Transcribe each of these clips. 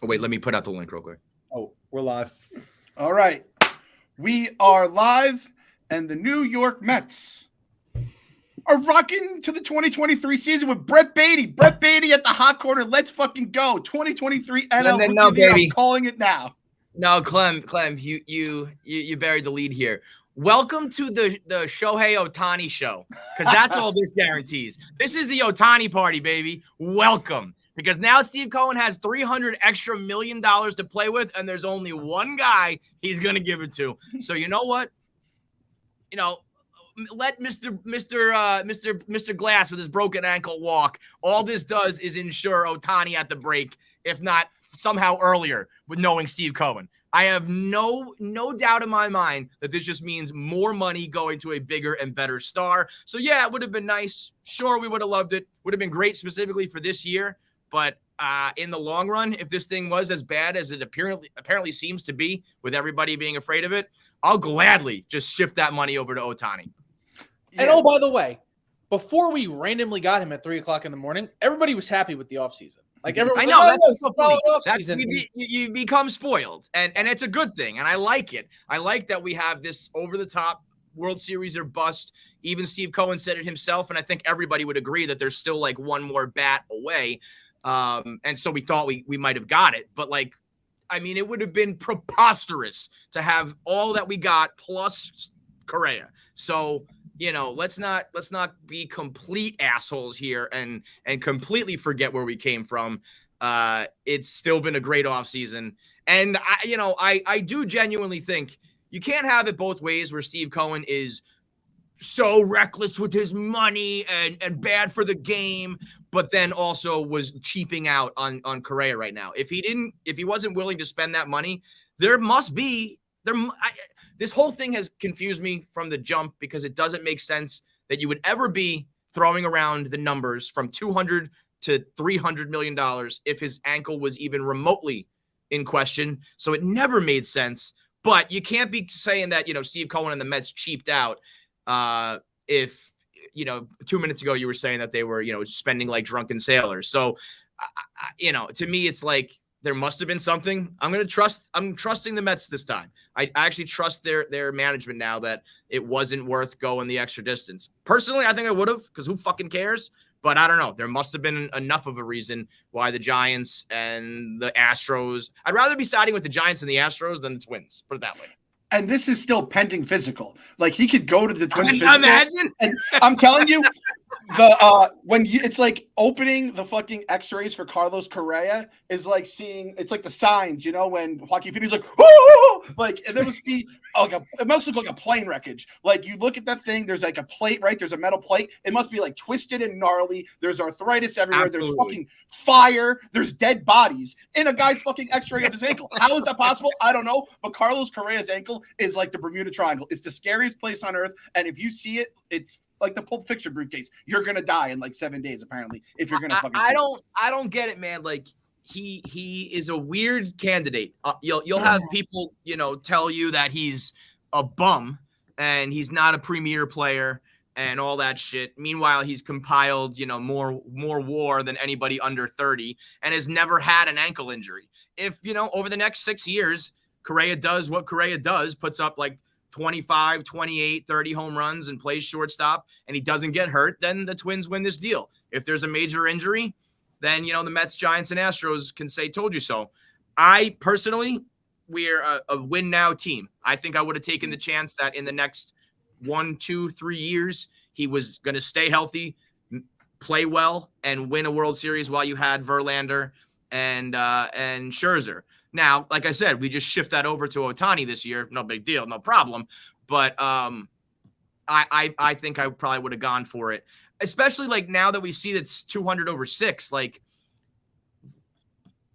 Oh, wait, let me put out the link real quick. Oh, we're live. All right. We are live, and the New York Mets are rocking to the 2023 season with Brett Beatty. Brett Beatty at the hot corner. Let's fucking go. 2023 NL No, Rookie of the Year. baby. I'm calling it now. No, Clem, you buried the lead here. Welcome to the Shohei Otani show, because that's all this guarantees. This is the Otani party, baby. Welcome. Because now Steve Cohen has $300 extra million to play with, and there's only one guy he's going to give it to. So you know what? You know, let Mr. Glass with his broken ankle walk. All this does is ensure Otani at the break, if not somehow earlier, with knowing Steve Cohen. I have no doubt in my mind that this just means more money going to a bigger and better star. So yeah, it would have been nice. Sure, we would have loved it. Would have been great specifically for this year. But in the long run, if this thing was as bad as it apparently seems to be, with everybody being afraid of it, I'll gladly just shift that money over to Otani. And oh, by the way, before we randomly got him at 3:00 in the morning, everybody was happy with the offseason. Like everyone, I know, like, that's so funny. You become spoiled, and it's a good thing, and I like it. I like that we have this over-the-top World Series or bust. Even Steve Cohen said it himself, and I think everybody would agree that there's still like one more bat away. And so we thought we might have got it, but like, I mean, it would have been preposterous to have all that we got plus Correa. So, you know, let's not be complete assholes here and completely forget where we came from. It's still been a great offseason. And I do genuinely think you can't have it both ways, where Steve Cohen is so reckless with his money and bad for the game, but then also was cheaping out on Correa right now. If he wasn't willing to spend that money, this whole thing has confused me from the jump, because it doesn't make sense that you would ever be throwing around the numbers from $200 to $300 million if his ankle was even remotely in question. So it never made sense. But you can't be saying that, Steve Cohen and the Mets cheaped out. If 2 minutes ago you were saying that they were, spending like drunken sailors. So, to me, it's like there must have been something. I'm trusting the Mets this time. I actually trust their management now that it wasn't worth going the extra distance. Personally, I think I would have, because who fucking cares? But I don't know. There must have been enough of a reason why the Giants and the Astros. I'd rather be siding with the Giants and the Astros than the Twins. Put it that way. And this is still pending physical. Like, he could go to the Twins physical. Imagine. And I'm telling you, it's like opening the fucking X-rays for Carlos Correa is like seeing, it's like the signs, when Joaquin Phoenix's like, oh, like, and there must be it must look like a plane wreckage. Like, you look at that thing, there's like a plate, right? There's a metal plate. It must be like twisted and gnarly. There's arthritis everywhere. Absolutely. There's fucking fire. There's dead bodies in a guy's fucking X-ray of his ankle. How is that possible? I don't know. But Carlos Correa's ankle is like the Bermuda Triangle. It's the scariest place on earth. And if you see it, it's like the Pulp Fiction briefcase. You're gonna die in like 7 days, apparently, if you're gonna fucking. I don't get it, man. Like, he is a weird candidate. You'll have people, tell you that he's a bum and he's not a premier player and all that shit. Meanwhile, he's compiled, more WAR than anybody under 30 and has never had an ankle injury. If, over the next 6 years, Correa does what Correa does, puts up like 25, 28, 30 home runs and plays shortstop, and he doesn't get hurt, then the Twins win this deal. If there's a major injury, then, the Mets, Giants, and Astros can say, told you so. I personally, we're a win now team. I think I would have taken the chance that in the next 1, 2, 3 years, he was going to stay healthy, play well, and win a World Series while you had Verlander and Scherzer. Now, like I said, we just shift that over to Otani this year. No big deal, no problem. But I think I probably would have gone for it, especially like now that we see that's 200 over 6, like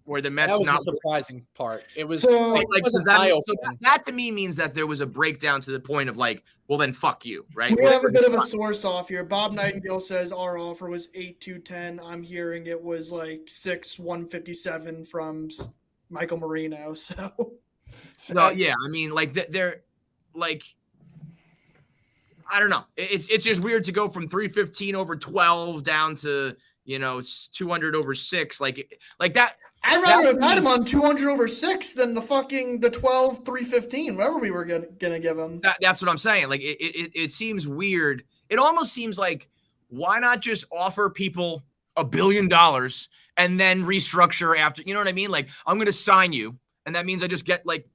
where the Mets. That was not the surprising part. It was that to me means that there was a breakdown to the point of like, well, then fuck you, right? We have a bit of a source off here. Bob Nightingale says our offer was 8-2-10. I'm hearing it was like 6-157 from Michael Marino. So yeah, I mean, like they're like, I don't know. It's just weird to go from 315 over 12 down to 200 over 6, like that. I'd rather have had him on 200 over 6 than the 12 315, whatever we were gonna give him. That's what I'm saying. Like it seems weird. It almost seems like, why not just offer people $1 billion and then restructure after? You know what I mean? Like, I'm going to sign you, and that means I just get like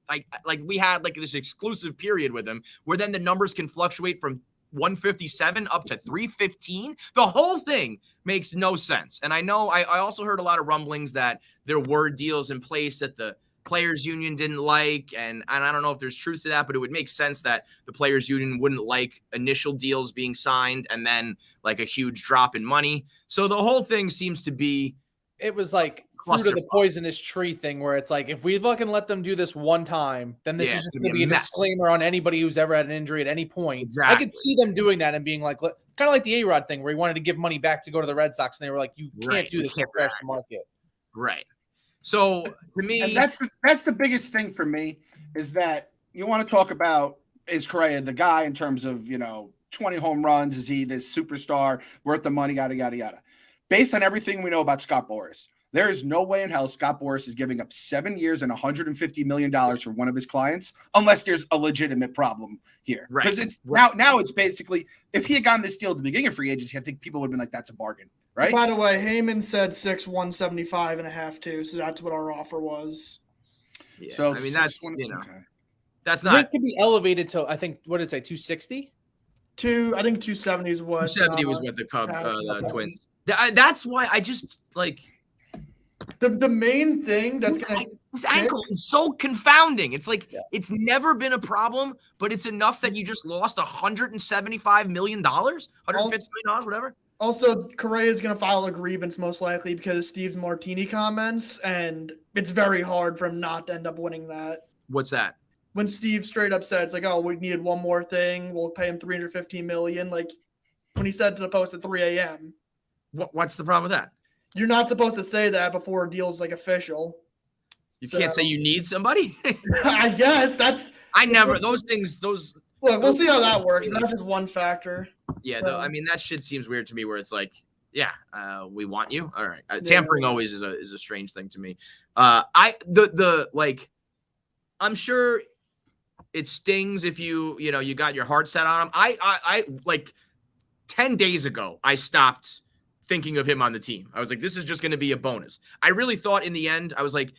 we had like this exclusive period with him where then the numbers can fluctuate from 157 up to 315. The whole thing makes no sense. And I know I also heard a lot of rumblings that there were deals in place that the players union didn't like, and I don't know if there's truth to that, but it would make sense that the players union wouldn't like initial deals being signed and then like a huge drop in money. So the whole thing seems to be, it was like fruit of the poisonous tree thing, where it's like, if we fucking let them do this one time, then this is just going to be a disclaimer on anybody who's ever had an injury at any point. Exactly. I could see them doing that and being like, kind of like the A-Rod thing, where he wanted to give money back to go to the Red Sox, and they were like, you can't do this to crash the market. Right. So to me, and that's the biggest thing for me, is that you want to talk about, is Correa the guy in terms of, 20 home runs? Is he this superstar worth the money? Yada, yada, yada. Based on everything we know about Scott Boras, there is no way in hell Scott Boras is giving up 7 years and $150 million for one of his clients, unless there's a legitimate problem here. Right. Because it's now it's basically, if he had gotten this deal at the beginning of free agency, I think people would have been like, that's a bargain. Right. By the way, Heyman said 175 and a half too, so that's what our offer was. Yeah. So I mean, that's that's not. This could be elevated to, I think, what did it say, 260? I think 270 is what. 270 was what the the Twins. That's why I just like the main thing this ankle is so confounding. It's like it's never been a problem, but it's enough that you just lost $175 million, $150 million, whatever. Also, Correa is going to file a grievance most likely because of Steve's Martini comments, and it's very hard for him not to end up winning that. What's that? When Steve straight up said, it's like, oh, we needed one more thing. We'll pay him $315 million. Like, when he said to the Post at 3 a.m. What's the problem with that? You're not supposed to say that before a deal's, like, official. You can't say you need somebody? I guess. Those things. Look, we'll see how that works. That's just one factor. Yeah, I mean, that shit seems weird to me, where it's like, we want you. All right. Tampering always is a strange thing to me. I'm sure it stings if you got your heart set on him. I like 10 days ago, I stopped thinking of him on the team. I was like, this is just going to be a bonus. I really thought in the end, I was like,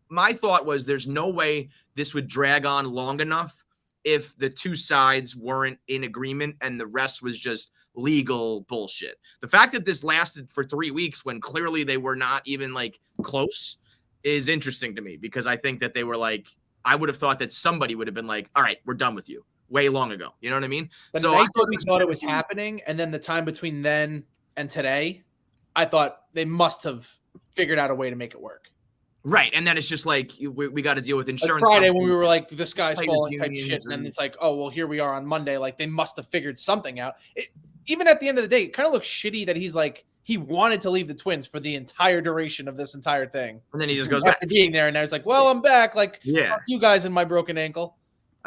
my thought was there's no way this would drag on long enough if the two sides weren't in agreement and the rest was just legal bullshit. The fact that this lasted for 3 weeks when clearly they were not even like close is interesting to me, because I think that they were like, I would have thought that somebody would have been like, all right, we're done with you way long ago. You know what I mean? But so I thought it was happening. And then the time between then and today, I thought they must have figured out a way to make it work. Right. And then it's just like, we got to deal with insurance. Like Friday when we were like, the sky's falling type shit. And then it's like, oh, well, here we are on Monday. Like, they must have figured something out. Even at the end of the day, it kind of looks shitty that he's like, he wanted to leave the Twins for the entire duration of this entire thing. And then he just goes back to being there. And I was like, well, I'm back. Like, fuck you guys in my broken ankle.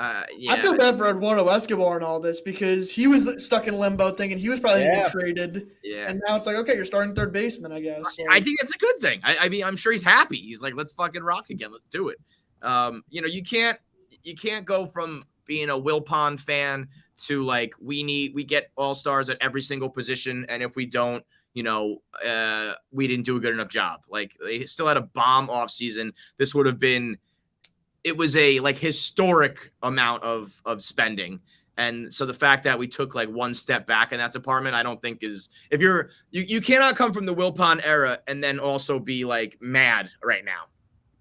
I feel bad for Eduardo Escobar and all this, because he was stuck in limbo thinking he was probably going to get traded. Yeah. And now it's like, okay, you're starting third baseman, I guess. So. I think that's a good thing. I mean, I'm sure he's happy. He's like, let's fucking rock again. Let's do it. You can't go from being a Wilpon fan to like, we get all-stars at every single position. And if we don't, we didn't do a good enough job. Like, they still had a bomb off season. This would have been, it was a like historic amount of spending. And so the fact that we took like one step back in that department, I don't think is, if you cannot come from the Wilpon era and then also be like mad right now.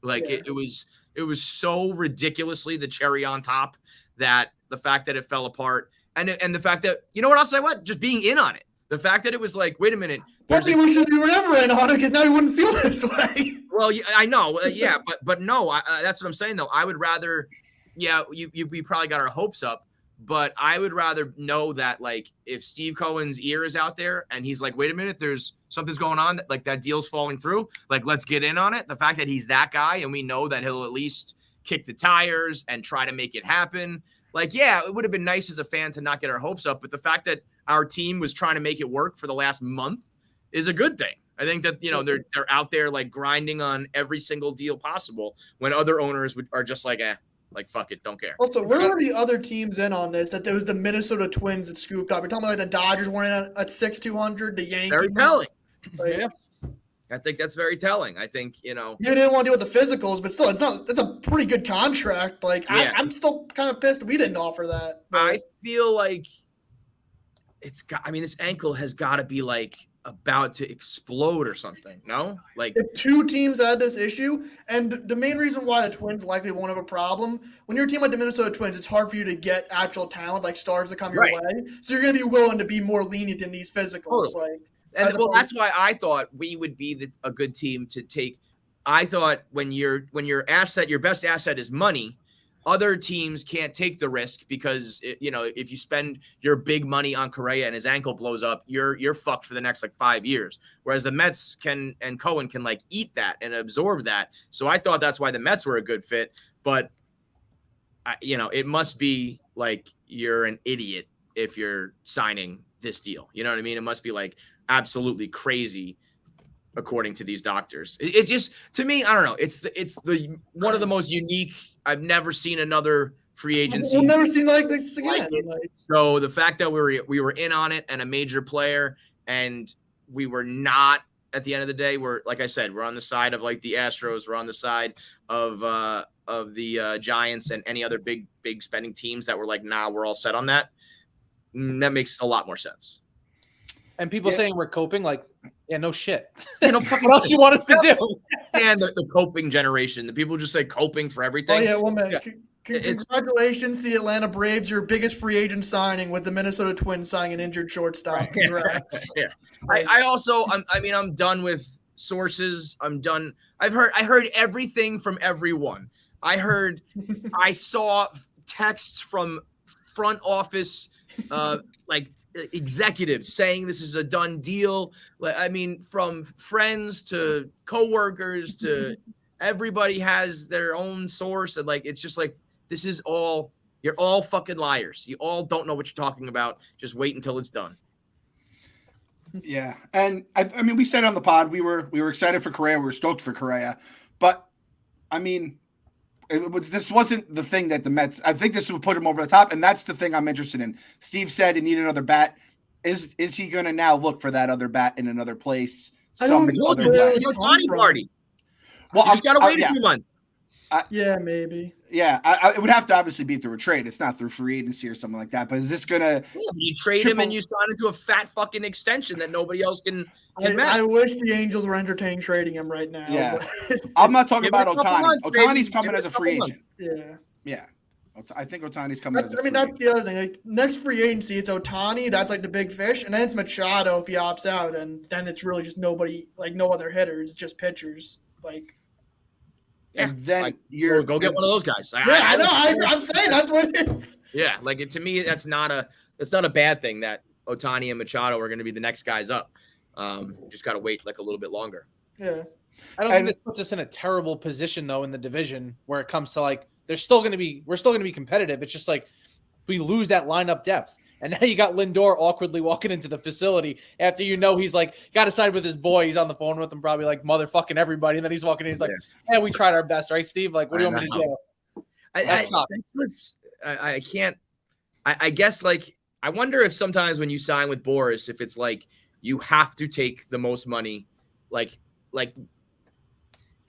Like it was so ridiculously the cherry on top, that the fact that it fell apart, and the fact that, you know what, I'll say what, just being in on it. The fact that it was like, wait a minute. We were never in on it, because now we wouldn't feel this way. Well, I know. But no, that's what I'm saying, though. I would rather, we probably got our hopes up, but I would rather know that, like, if Steve Cohen's ear is out there and he's like, wait a minute, something's going on, like that deal's falling through, like, let's get in on it. The fact that he's that guy and we know that he'll at least kick the tires and try to make it happen. Like, it would have been nice as a fan to not get our hopes up, but the fact that our team was trying to make it work for the last month is a good thing. I think that, they're out there like grinding on every single deal possible when other owners are just like, fuck it, don't care. Also, where were the other teams in on this? That there was the Minnesota Twins that scooped up. You're talking about like the Dodgers weren't at 6,200, the Yankees. Very telling. Yeah. I think that's very telling. I think, You didn't want to deal with the physicals, but still, it's a pretty good contract. Like, yeah. I'm still kind of pissed we didn't offer that. But I feel like this ankle has got to be like about to explode or something. No? Like, if two teams had this issue, and the main reason why the Twins likely won't have a problem, when you're a team like the Minnesota Twins, it's hard for you to get actual talent, like stars that come your way. So you're going to be willing to be more lenient in these physicals. Totally. That's why I thought we would be a good team to take. I thought when your best asset is money, other teams can't take the risk because if you spend your big money on Correa and his ankle blows up, you're fucked for the next 5 years. Whereas the Mets and Cohen can eat that and absorb that. So I thought that's why the Mets were a good fit. But it must be like you're an idiot if you're signing this deal. You know what I mean? It must be absolutely crazy according to these doctors. It just, to me, I don't know. It's the one of the most unique. I've never seen another free agency. We've never seen like this again. So the fact that we were in on it and a major player, and we were not at the end of the day. We're, like I said, we're on the side of the Astros. We're on the side of the Giants and any other big spending teams that were nah, we're all set on that. That makes a lot more sense. And people saying we're coping, no shit. What else you want us to do? And the coping generation. The people just say coping for everything. Oh, yeah, well, man, congratulations to the Atlanta Braves, your biggest free agent signing with the Minnesota Twins signing an injured shortstop. Congrats. Yeah. I also, I'm done with sources. I'm done. I heard everything from everyone. I saw texts from front office, executives saying this is a done deal. From friends to coworkers to everybody has their own source, and it's just this is all, you're all fucking liars. You all don't know what you're talking about. Just wait until it's done. Yeah, and we said on the pod we were excited for Correa. We were stoked for Correa, but this wasn't the thing that the Mets. I think this would put him over the top, and that's the thing I'm interested in. Steve said he needed another bat. Is he going to now look for that other bat in another place? Otani party. Well, I've got to wait a few months. Maybe. Yeah, it would have to obviously be through a trade. It's not through free agency or something like that. But is this gonna? You trade him and you sign into a fat fucking extension that nobody else can match. I wish the Angels were entertaining trading him right now. Yeah, I'm not talking about Otani. Otani's coming as a free agent. Yeah. I think Otani's coming as a free agent. That's the other thing. Next free agency, it's Otani. That's the big fish, and then it's Machado if he opts out, and then it's really just nobody, no other hitters, just pitchers. And then you're go get one of those guys. I know. I'm saying that's what it is. Yeah, to me, that's not a bad thing that Otani and Machado are going to be the next guys up. Just got to wait a little bit longer. Yeah, I don't think this puts us in a terrible position though in the division where it comes to we're still going to be competitive. It's just we lose that lineup depth. And now you got Lindor awkwardly walking into the facility after he's got to side with his boy. He's on the phone with him, probably motherfucking everybody. And then he's walking in. He's yeah, we tried our best, right, Steve? What do you want me to do? I can't. I guess I wonder if sometimes when you sign with Boris, if it's you have to take the most money, it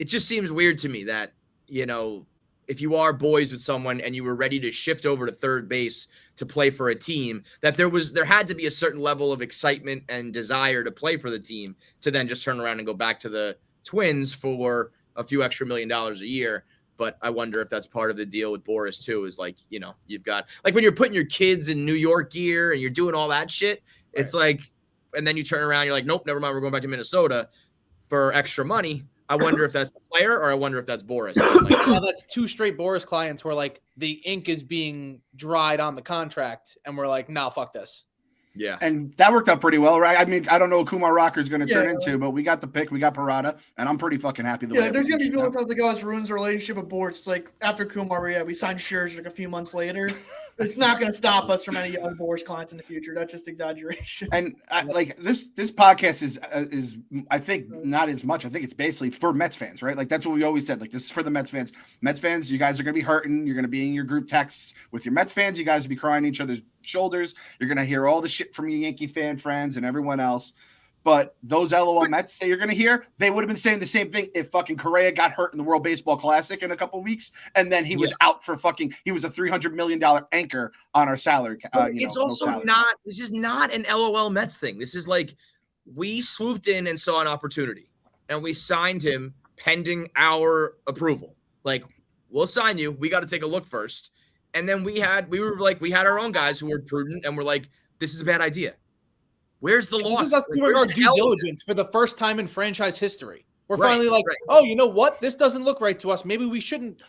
just seems weird to me that if you are boys with someone and you were ready to shift over to third base to play for a team, that there had to be a certain level of excitement and desire to play for the team to then just turn around and go back to the Twins for a few extra $1 million a year. But I wonder if that's part of the deal with Boris too, is you've got when you're putting your kids in New York gear and you're doing all that shit, it's and then you turn around, you're nope, never mind. We're going back to Minnesota for extra money. I wonder if that's the player or I wonder if that's Boris. That's two straight Boris clients where the ink is being dried on the contract and we're nah, fuck this. Yeah. And that worked out pretty well, right? I don't know what Kumar Rocker is going to turn into, but we got the pick. We got Parada, and I'm pretty fucking happy. There's going to be people that think this ruins the relationship with Boris. After Kumar, we signed Scherzer a few months later. It's not going to stop us from any young Boris clients in the future. That's just exaggeration. And this podcast is I think not as much. I think it's basically for Mets fans, right? Like that's what we always said. Like this is for the Mets fans. Mets fans, you guys are going to be hurting. You're going to be in your group texts with your Mets fans. You guys will be crying on each other's shoulders. You're going to hear all the shit from your Yankee fan friends and everyone else. But those LOL Mets that you're going to hear, they would have been saying the same thing if fucking Correa got hurt in the World Baseball Classic in a couple of weeks, and then he was out for he was a $300 million anchor on our salary. It's also not. This is not an LOL Mets thing. This is like we swooped in and saw an opportunity, and we signed him pending our approval. Like we'll sign you. We got to take a look first, and then we had our own guys who were prudent and were like, this is a bad idea. Where's the loss? This is us doing our due diligence for the first time in franchise history. We're finally oh, you know what? This doesn't look right to us. Maybe we shouldn't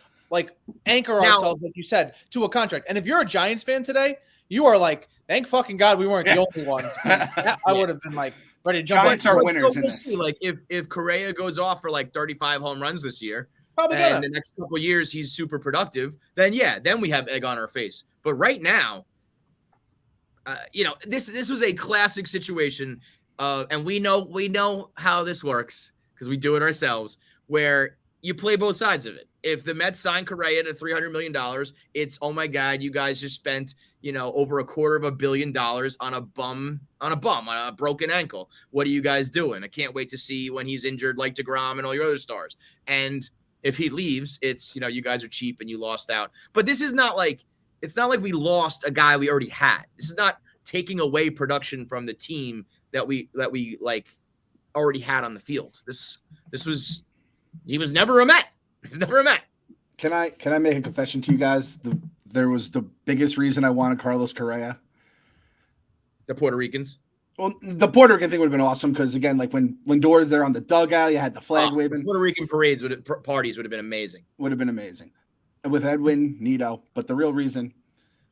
anchor ourselves, like you said, to a contract. And if you're a Giants fan today, you are like, thank fucking God we weren't the only ones. I would have been ready to jump. Giants are winners in this. Like if Correa goes off for 35 home runs this year, probably and the next couple of years he's super productive, then we have egg on our face. But right now, this was a classic situation, and we know how this works because we do it ourselves, where you play both sides of it. If the Mets sign Correa to $300 million, it's, oh my God, you guys just spent, over $250 million on a broken ankle. What are you guys doing? I can't wait to see when he's injured like DeGrom and all your other stars. And if he leaves, it's, you guys are cheap and you lost out. But this is not it's not like we lost a guy we already had. This is not taking away production from the team that we already had on the field. He was never a Met. He was never a Met. Can I make a confession to you guys? There was the biggest reason I wanted Carlos Correa. The Puerto Ricans. Well, the Puerto Rican thing would have been awesome because again, when Lindor's there on the dugout, you had the flag waving. Puerto Rican parties would have been amazing. Would have been amazing. And with Edwin, Nito, but the real reason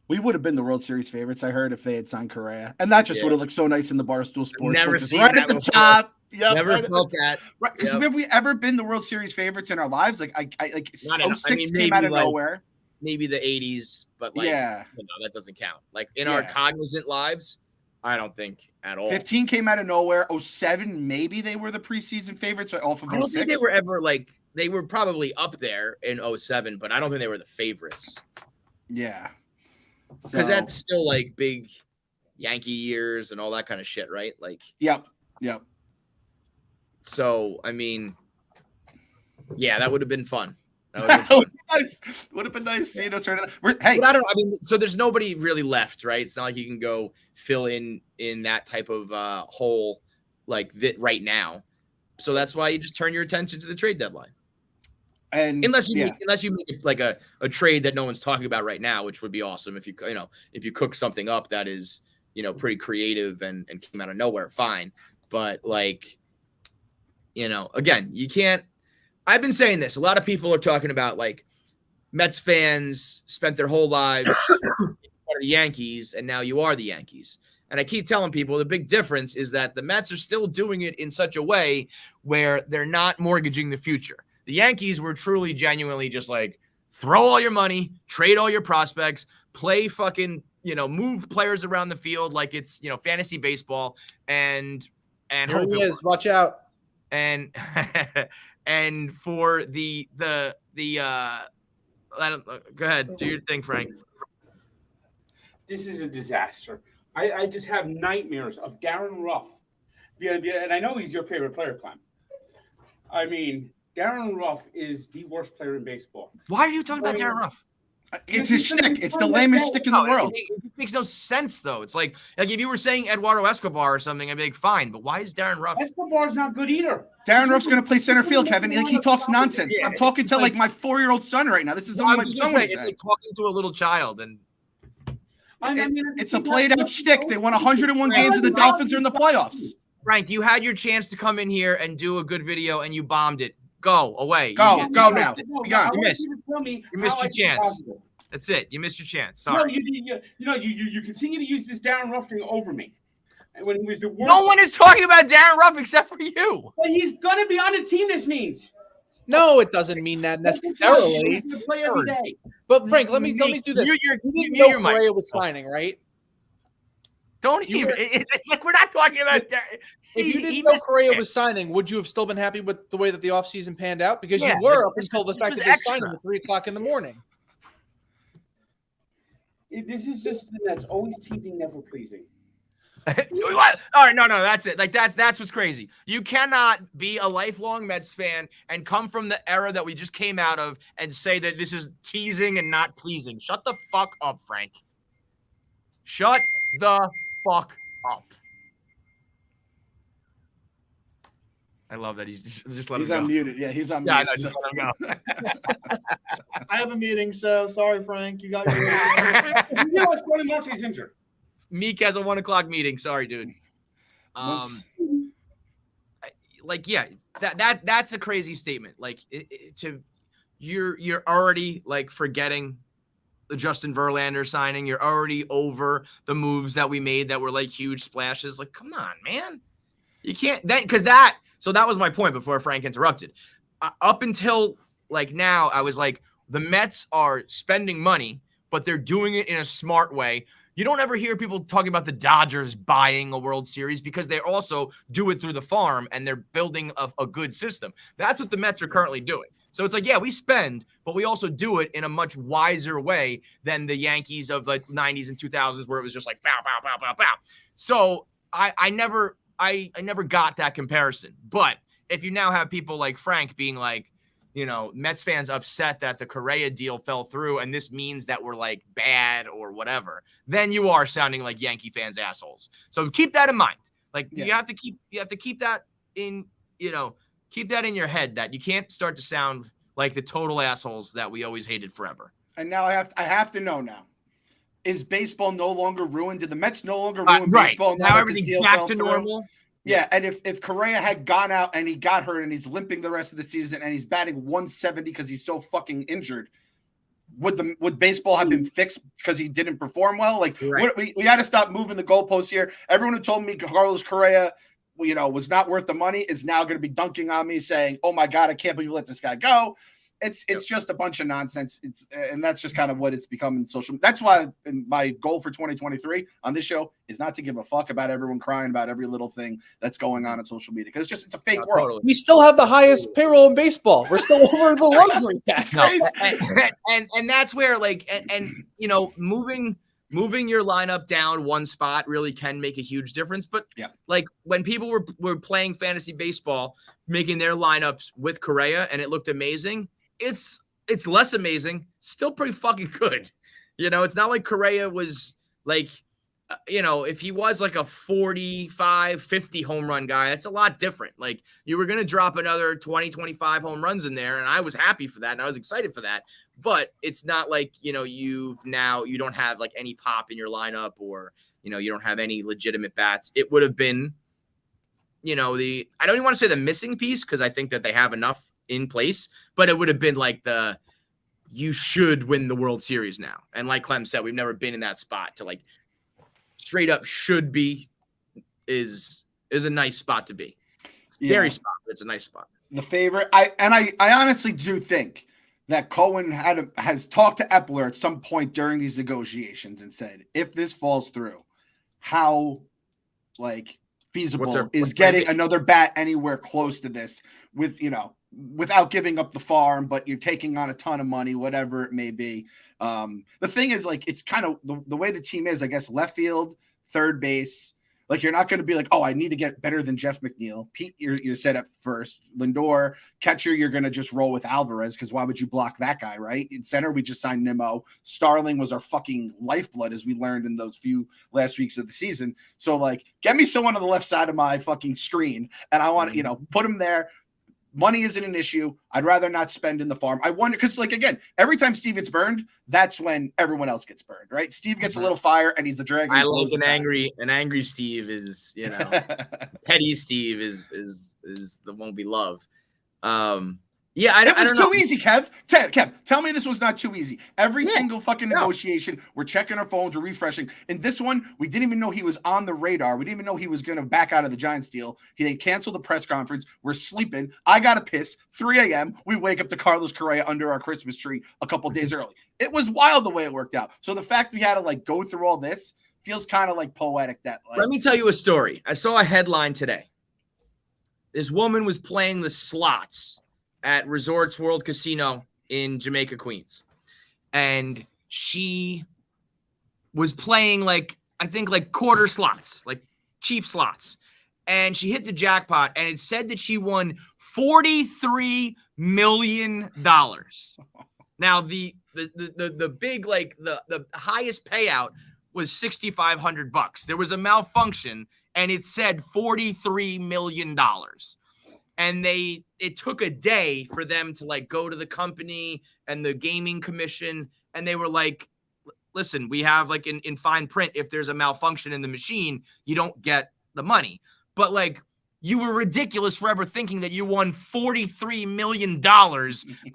we would have been the World Series favorites, I heard, if they had signed Correa. And that just would have looked so nice in the Barstool Sports. Never seen right that at the before. top. Yep, never felt that. Right. Because have we ever been the World Series favorites in our lives? Like 06 came out of nowhere. Maybe the 80s, but that doesn't count. In our cognizant lives, I don't think at all. 15 came out of nowhere. 07, maybe they were the preseason favorites off of 06. I don't think they were ever they were probably up there in 07, but I don't think they were the favorites. Yeah. Because that's still big Yankee years and all that kind of shit, right? Yep. So, I mean, yeah, that would have been fun. That would have been nice seeing us right now. Hey, but I don't know. I mean, so there's nobody really left, right? It's not like you can go fill in that type of hole right now. So that's why you just turn your attention to the trade deadline. And unless you make it a trade that no one's talking about right now, which would be awesome if you cook something up that is pretty creative and came out of nowhere, fine. But again, you can't. I've been saying this. A lot of people are talking about Mets fans spent their whole lives part of the Yankees, and now you are the Yankees. And I keep telling people the big difference is that the Mets are still doing it in such a way where they're not mortgaging the future. The Yankees were truly, genuinely just throw all your money, trade all your prospects, play fucking, move players around the field like it's, fantasy baseball and here he is. Watch out. And and for the go ahead, do your thing, Frank. This is a disaster. I just have nightmares of Darren Ruff. And I know he's your favorite player, Clem. I mean, Darren Ruff is the worst player in baseball. Why are you talking about Darren Ruff? It's his shtick. It's the lamest shtick in the world. It makes no sense, though. It's like if you were saying Eduardo Escobar or something, I'd be fine. But why is Darren Ruff? Escobar's not good either. Darren Ruff's going to play center field, Kevin. He talks nonsense. Yeah, I'm talking to my 4-year-old son right now. This is my son. It's like talking to a little child, and it's a played-out shtick. They won 101 games, and the Dolphins are in the playoffs. Frank, you had your chance to come in here and do a good video, and you bombed it. Go away. Go now. You missed. You missed your chance. That's it. You missed your chance. Sorry. No, you continue to use this Darren Ruff thing over me. When he was the worst. No one is talking about Darren Ruff except for you. But he's gonna be on the team. This means. No, it doesn't mean that necessarily. You play every day. But Frank, let me do this. You didn't know Correa was signing, right? Don't even. It's like we're not talking about. If you didn't know Correa was signing, would you have still been happy with the way that the offseason panned out? Because you were up until the fact that they signed him at 3:00 in the morning. This is just that's always teasing, never pleasing. All right, no, that's it. Like that's what's crazy. You cannot be a lifelong Mets fan and come from the era that we just came out of and say that this is teasing and not pleasing. Shut the fuck up, Frank. Shut the fuck up. I love that he's just let him go. Unmuted. Yeah, he's unmuted. Yeah, just let him go. I have a meeting, so sorry, Frank. You got your You know what's going on? He's injured. Meek has a 1:00 meeting. Sorry, dude. That's a crazy statement. Like you're already like forgetting the Justin Verlander signing. You're already over the moves that we made that were like huge splashes. Like, come on, man. You can't so that was my point before Frank interrupted. Up until like now, I was like, the Mets are spending money, but they're doing it in a smart way. You don't ever hear people talking about the Dodgers buying a World Series because they also do it through the farm and they're building a good system. That's what the Mets are currently doing. So it's like, yeah, we spend, but we also do it in a much wiser way than the Yankees of the 90s and 2000s where it was just like, bow, bow, bow, bow, bow. So I never got that comparison. But if you now have people like Frank being like, you know, Mets fans upset that the Correa deal fell through and this means that we're like bad or whatever, then you are sounding like Yankee fans assholes. So keep that in mind. Like you have to keep that in, keep that in your head that you can't start to sound like the total assholes that we always hated forever. And now I have to know now. Is baseball no longer ruined? Did the Mets no longer ruin baseball? Now everything's back to normal. Yeah, and if Correa had gone out and he got hurt and he's limping the rest of the season and he's batting 170 because he's so fucking injured, would baseball have been fixed because he didn't perform well? Like we got to stop moving the goalposts here. Everyone who told me Carlos Correa, was not worth the money is now going to be dunking on me saying, "Oh my God, I can't believe you let this guy go." It's just a bunch of nonsense. And that's just kind of what it's become in social. That's why my goal for 2023 on this show is not to give a fuck about everyone crying about every little thing that's going on social media because it's a fake world. Totally. We still have the highest payroll in baseball. We're still over the luxury tax. And that's where moving your lineup down one spot really can make a huge difference. But like when people were playing fantasy baseball, making their lineups with Correa and it looked amazing. It's less amazing, still pretty fucking good. It's not like Correa was like, if he was like a 45, 50 home run guy, that's a lot different. Like you were going to drop another 20, 25 home runs in there. And I was happy for that. And I was excited for that. But it's not like, you don't have like any pop in your lineup or, you don't have any legitimate bats. It would have been, I don't even want to say the missing piece because I think that they have enough in place, but it would have been like you should win the World Series now. And like Clem said, we've never been in that spot to like straight up should be is a nice spot to be. Scary spot, but it's a nice spot. The favorite. I honestly do think that Cohen has talked to Epler at some point during these negotiations and said, if this falls through, how feasible is getting another bat anywhere close to this with, without giving up the farm, but you're taking on a ton of money, whatever it may be. The thing is it's kind of the way the team is, I guess, left field, third base. Like you're not going to be like, oh, I need to get better than Jeff McNeil. Pete, you're set up first. Lindor, catcher, you're going to just roll with Alvarez because why would you block that guy, right? In center, we just signed Nimmo. Starling was our fucking lifeblood, as we learned in those few last weeks of the season. So, get me someone on the left side of my fucking screen, and I want to, put him there. Money isn't an issue. I'd rather not spend in the farm. I wonder because, again, every time Steve gets burned, that's when everyone else gets burned, right? Steve gets a little fire, and he's the dragon. I like an angry Steve is, Teddy Steve is the one we love. Yeah, I It was don't know. too easy, Kev. Kev, tell me this was not too easy. Every single fucking negotiation, we're checking our phones, we're refreshing. In this one, we didn't even know he was on the radar. We didn't even know he was going to back out of the Giants deal. He canceled the press conference. We're sleeping. I got to piss. 3 a.m. We wake up to Carlos Correa under our Christmas tree a couple days early. It was wild the way it worked out. So the fact we had to like go through all this feels kind of like poetic. That like, let me tell you a story. I saw a headline today. This woman was playing the slots at Resorts World Casino in Jamaica, Queens. And she was playing like quarter slots, like cheap slots. And she hit the jackpot, and it said that she won $43 million. Now the big, like the highest payout was $6,500. There was a malfunction, and it said $43 million. And it took a day for them to like go to the company and the gaming commission. And they were like, listen, we have like in fine print, if there's a malfunction in the machine, you don't get the money. But like, you were ridiculous for ever thinking that you won $43 million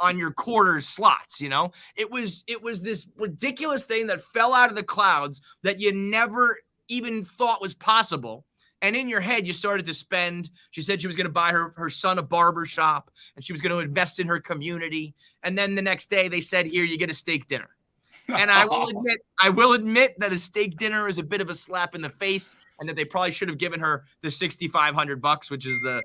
on your quarter slots. You know, it was this ridiculous thing that fell out of the clouds that you never even thought was possible. And in your head, you started to spend. She said she was going to buy her son a barber shop, and she was going to invest in her community. And then the next day, they said, "Here, you get a steak dinner." And I will admit that a steak dinner is a bit of a slap in the face, and that they probably should have given her the $6,500, which is the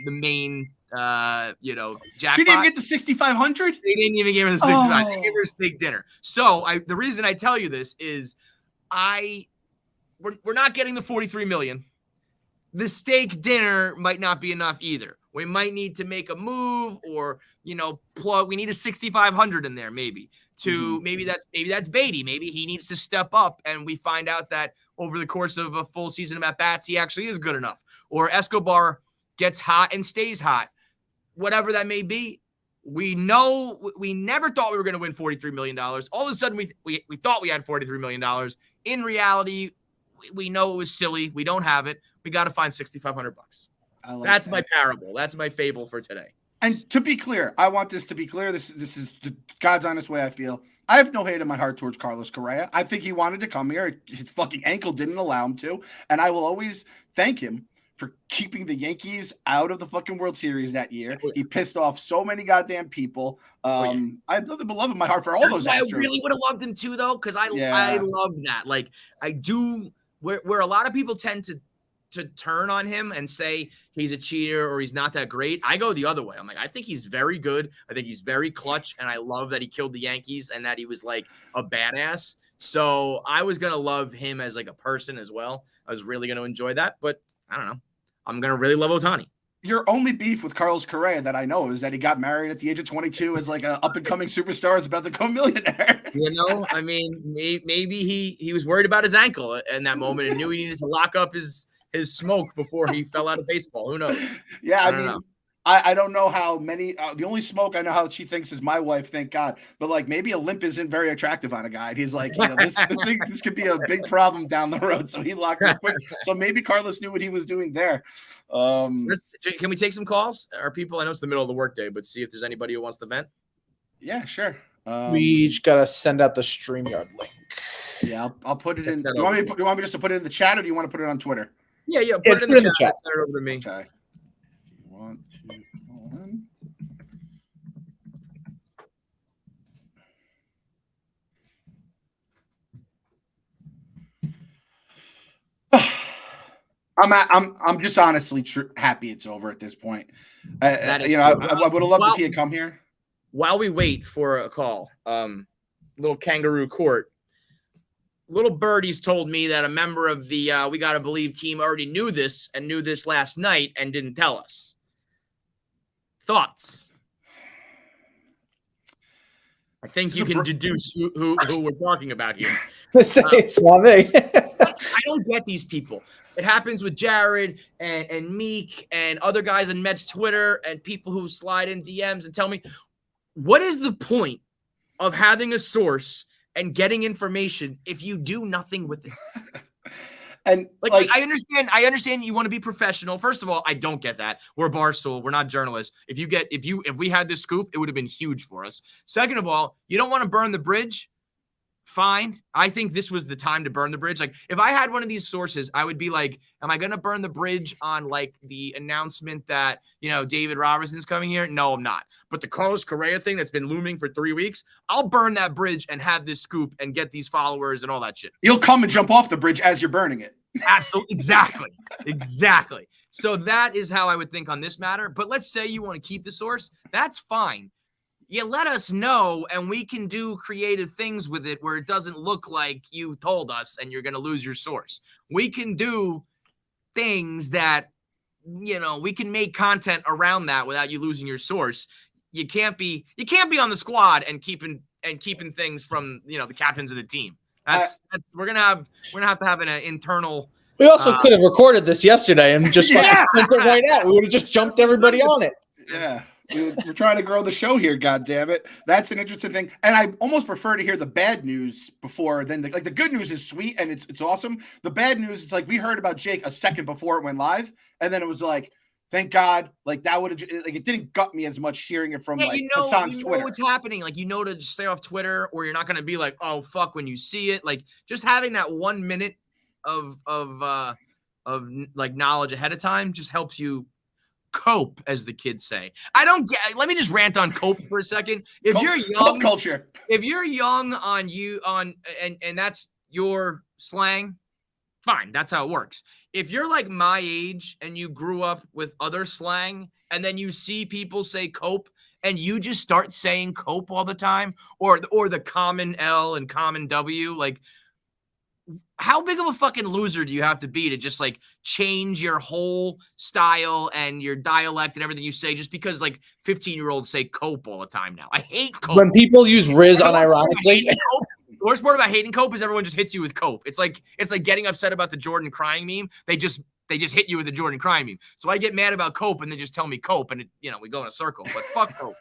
main jackpot. She didn't get the $6,500. They didn't even give her the $6,500. They gave her a steak dinner. So the reason I tell you this is we're not getting the $43 million. The steak dinner might not be enough either. We might need to make a move, or we need a $6,500 in there maybe maybe that's Beatty. Maybe he needs to step up, and we find out that over the course of a full season of at-bats, he actually is good enough. Or Escobar gets hot and stays hot. Whatever that may be, we know we never thought we were going to win $43 million. All of a sudden, we thought we had $43 million. In reality, we know it was silly. We don't have it. We got to find $6,500. That's my parable. That's my fable for today. And to be clear, I want this to be clear. This is the God's honest way I feel. I have no hate in my heart towards Carlos Correa. I think he wanted to come here. His fucking ankle didn't allow him to. And I will always thank him for keeping the Yankees out of the fucking World Series that year. He pissed off so many goddamn people. I have nothing but love in my heart for all those Astros. I really would have loved him too, though, because I love that. Like, I do, where a lot of people tend to turn on him and say he's a cheater or he's not that great, I go the other way. I'm like, I think he's very good. I think he's very clutch, and I love that he killed the Yankees and that he was like a badass. So I was going to love him as like a person as well. I was really going to enjoy that, but I don't know. I'm going to really love Otani. Your only beef with Carlos Correa that I know is that he got married at the age of 22 as like an up-and-coming superstar is about to become a millionaire. I mean, maybe he was worried about his ankle in that moment and knew he needed to lock up his smoke before he fell out of baseball. Who knows? Yeah, I mean, I don't know how many. The only smoke I know how she thinks is my wife. Thank God. But like maybe a limp isn't very attractive on a guy. And he's like, this could be a big problem down the road. So he locked it quick. So maybe Carlos knew what he was doing there. Can we take some calls? Or people? I know it's the middle of the workday, but see if there's anybody who wants to vent. Yeah, sure. We just gotta send out the StreamYard link. Yeah, I'll put it in. You want me just to put it in the chat, or do you want to put it on Twitter? Yeah. Put it in the chat. Send it over to me. Okay. 1, 2, 1. I'm just honestly happy it's over at this point. I would have loved if he had come here. While we wait for a call, little kangaroo court. Little Birdie's told me that a member of the We Gotta Believe team already knew this last night and didn't tell us. Thoughts? I think you can deduce who we're talking about here. It's not me. I don't get these people. It happens with Jared and Meek and other guys on Mets Twitter and people who slide in DMs and tell me, what is the point of having a source and getting information if you do nothing with it? And like I understand you want to be professional. First of all, I don't get that. We're Barstool. We're not journalists. If we had this scoop, it would have been huge for us. Second of all, you don't want to burn the bridge. Fine. I think this was the time to burn the bridge. Like, if I had one of these sources, I would be like, am I going to burn the bridge on like the announcement that, David Robertson's coming here? No, I'm not. But the Carlos Correa thing that's been looming for 3 weeks, I'll burn that bridge and have this scoop and get these followers and all that shit. You'll come and jump off the bridge as you're burning it. Absolutely. Exactly. So that is how I would think on this matter. But let's say you want to keep the source. That's fine. You let us know, and we can do creative things with it where it doesn't look like you told us and you're going to lose your source. We can do things that, we can make content around that without you losing your source. You can't be on the squad and keeping things from, the captains of the team. That's we're gonna have to have an internal. We also could have recorded this yesterday and just sent it right out. We would have just jumped everybody on it. Yeah. We're trying to grow the show here, God damn it. That's an interesting thing. And I almost prefer to hear the bad news before then. The good news is sweet and it's awesome. The bad news is like we heard about Jake a second before it went live, and then it was like, thank God, like that would have it didn't gut me as much hearing it from Hassan's Twitter. What's happening, like to just stay off Twitter, or you're not going to be like, oh fuck, when you see it. Like just having that 1 minute of like knowledge ahead of time just helps you cope, as the kids say. Let me just rant on cope for a second. If you're young, culture. If you're young and that's your slang, fine, that's how it works. If you're like my age and you grew up with other slang and then you see people say cope and you just start saying cope all the time, or the common L and common W, like how big of a fucking loser do you have to be to just like change your whole style and your dialect and everything you say just because like 15-year-olds say cope all the time now? I hate cope. When people use Riz unironically. The worst part about hating cope is everyone just hits you with cope. It's like getting upset about the Jordan crying meme. They just hit you with the Jordan crying meme. So I get mad about cope and they just tell me cope, and we go in a circle. But fuck cope.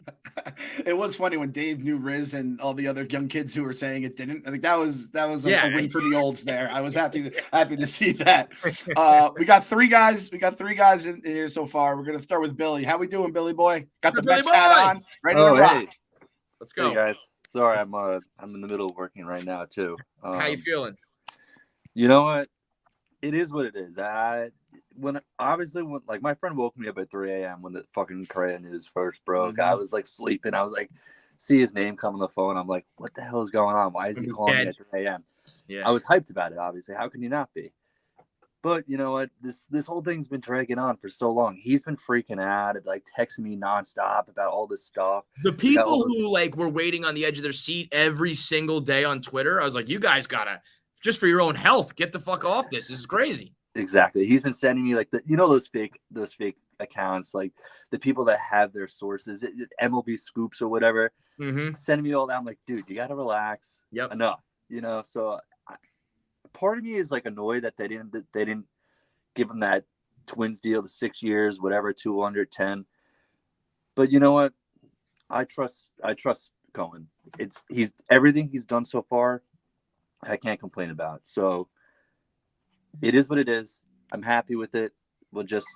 It was funny when Dave knew Riz and all the other young kids who were saying it didn't. I think that was a win for the olds there. I was happy to see that. We got three guys. In here so far. We're gonna start with Billy. How we doing, Billy boy? Got the Mets hat on, ready to rock. Hey. Let's go, hey guys. Sorry, I'm in the middle of working right now too. How you feeling? You know what? It is what it is. When like my friend woke me up at 3 a.m. when the fucking Correa news first broke. Mm-hmm. I was like sleeping. I was like, see his name come on the phone. I'm like, what the hell is going on? Why is he calling me at 3 a.m.? Yeah. I was hyped about it, obviously. How can you not be? But you know what? This whole thing's been dragging on for so long. He's been freaking out, like texting me nonstop about all this stuff. The people who like were waiting on the edge of their seat every single day on Twitter, I was like, you guys gotta, just for your own health, get the fuck off this. This is crazy. Exactly. He's been sending me like those fake accounts, like the people that have their sources, MLB scoops or whatever, sending me all that. I'm like, dude, you gotta relax. Yep. Enough. So part of me is like annoyed that they didn't give him that Twins deal, the 6 years, whatever, 210. But you know what? I trust Cohen. He's everything he's done so far, I can't complain about. So it is what it is. I'm happy with it. We'll just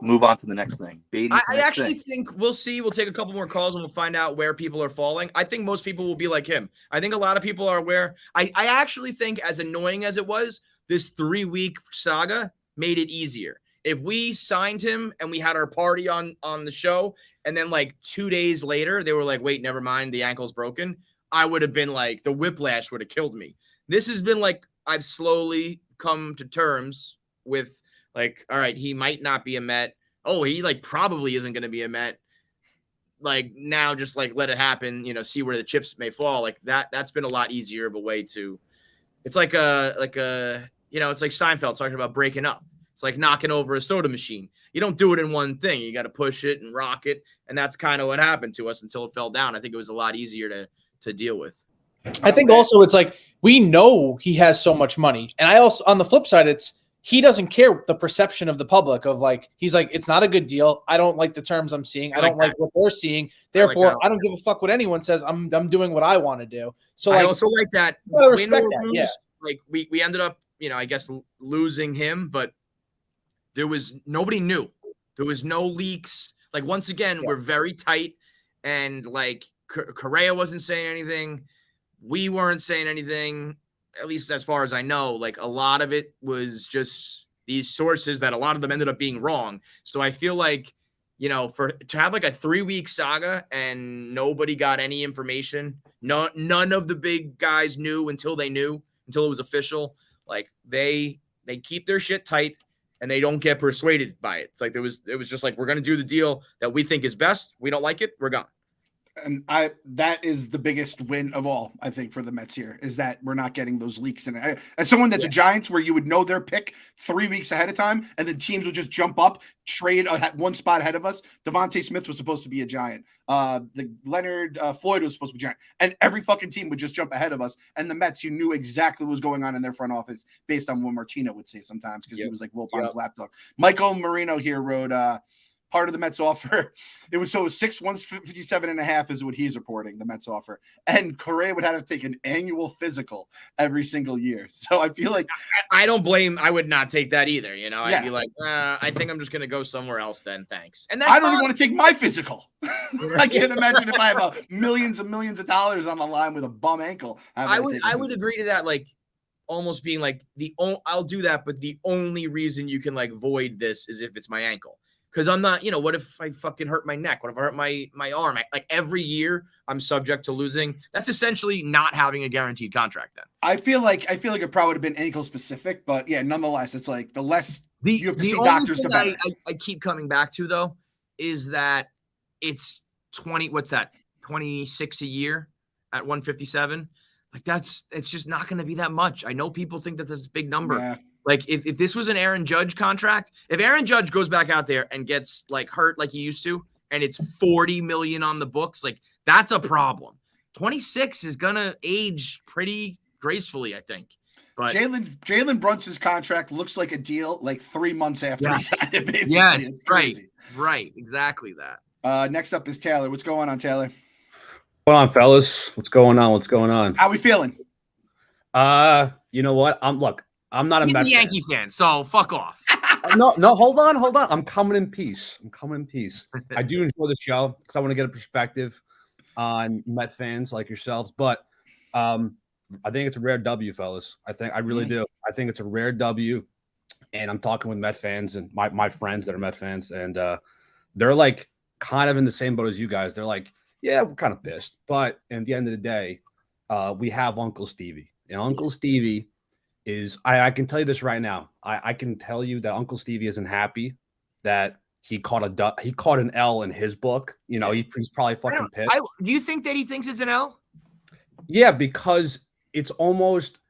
move on to the next thing. I actually think we'll see. We'll take a couple more calls and we'll find out where people are falling. I think most people will be like him. I think a lot of people are aware. I actually think, as annoying as it was, this 3-week saga made it easier. If we signed him and we had our party on the show, and then like 2 days later, they were like, wait, never mind, the ankle's broken, I would have been like, the whiplash would have killed me. This has been like, I've slowly come to terms with like, all right, he might not be a Met. Oh, he like probably isn't going to be a Met. Like now, just like let it happen, see where the chips may fall. Like that's been a lot easier of a way to, it's like it's like Seinfeld talking about breaking up. It's like knocking over a soda machine. You don't do it in one thing. You got to push it and rock it. And that's kind of what happened to us until it fell down. I think it was a lot easier to deal with. I think also it's like, we know he has so much money. And I also, on the flip side, he doesn't care the perception of the public of like, he's like, it's not a good deal. I don't like the terms I'm seeing. I don't like what they're seeing. Therefore, I don't give a fuck what anyone says. I'm doing what I want to do. So I also like that. I respect that. Yeah. Like we ended up I guess losing him, but nobody knew. There was no leaks. Like, once again, we're very tight, and like Correa wasn't saying anything. We weren't saying anything, at least as far as I know. Like, a lot of it was just these sources that a lot of them ended up being wrong. So I feel like, to have like a 3-week saga and nobody got any information, none of the big guys knew until it was official. Like, they keep their shit tight and they don't get persuaded by it. It's like it was just like, we're going to do the deal that we think is best. We don't like it, we're gone. And that is the biggest win of all, I think, for the Mets here, is that we're not getting those leaks. And as someone that the Giants, where you would know their pick 3 weeks ahead of time, and then teams would just jump up, trade one spot ahead of us. Devontae Smith was supposed to be a Giant. The Leonard Floyd was supposed to be a Giant, and every fucking team would just jump ahead of us. And the Mets, you knew exactly what was going on in their front office based on what Martino would say sometimes, because he was like Wilpon's lapdog. Michael Marino here wrote, part of the Mets offer, it was 6/157.5 is what he's reporting, the Mets offer, and Correa would have to take an annual physical every single year. So I feel like I don't blame. I would not take that either. I'd be like, I think I'm just gonna go somewhere else then. Thanks. And that's I don't even want to take my physical. I can't imagine if I have millions and millions of dollars on the line with a bum ankle. I would agree to that. Like, almost being like I'll do that, but the only reason you can like void this is if it's my ankle. Because I'm not, what if I fucking hurt my neck? What if I hurt my arm? Like, every year I'm subject to losing. That's essentially not having a guaranteed contract then. I feel like it probably would have been ankle specific, but yeah, nonetheless, it's like the less you have to see doctors, the better. I keep coming back to, though, is that it's 26 a year at 157. Like, it's just not going to be that much. I know people think that that's a big number. Yeah. Like, if this was an Aaron Judge contract, if Aaron Judge goes back out there and gets like hurt like he used to, and it's $40 million on the books, like, that's a problem. 26 is gonna age pretty gracefully, I think. But Jalen Brunson's contract looks like a deal like 3 months after he signed it. Basically. Yes, right, exactly that. Next up is Taylor. What's going on, Taylor? What's going on, fellas? What's going on? How we feeling? You know what? I'm not a Mets Yankee fan, so fuck off. No, hold on. I'm coming in peace. I do enjoy the show because I want to get a perspective on Mets fans like yourselves. But I think it's a rare W, fellas. I really do. I think it's a rare W. And I'm talking with Met fans and my friends that are Met fans, and they're like kind of in the same boat as you guys. They're like, yeah, we're kind of pissed. But at the end of the day, we have Uncle Stevie. And Uncle Stevie is, I can tell you this right now. I can tell you that Uncle Stevie isn't happy that he caught an L in his book. He's probably fucking pissed. Do you think that he thinks it's an L? Yeah, because it's almost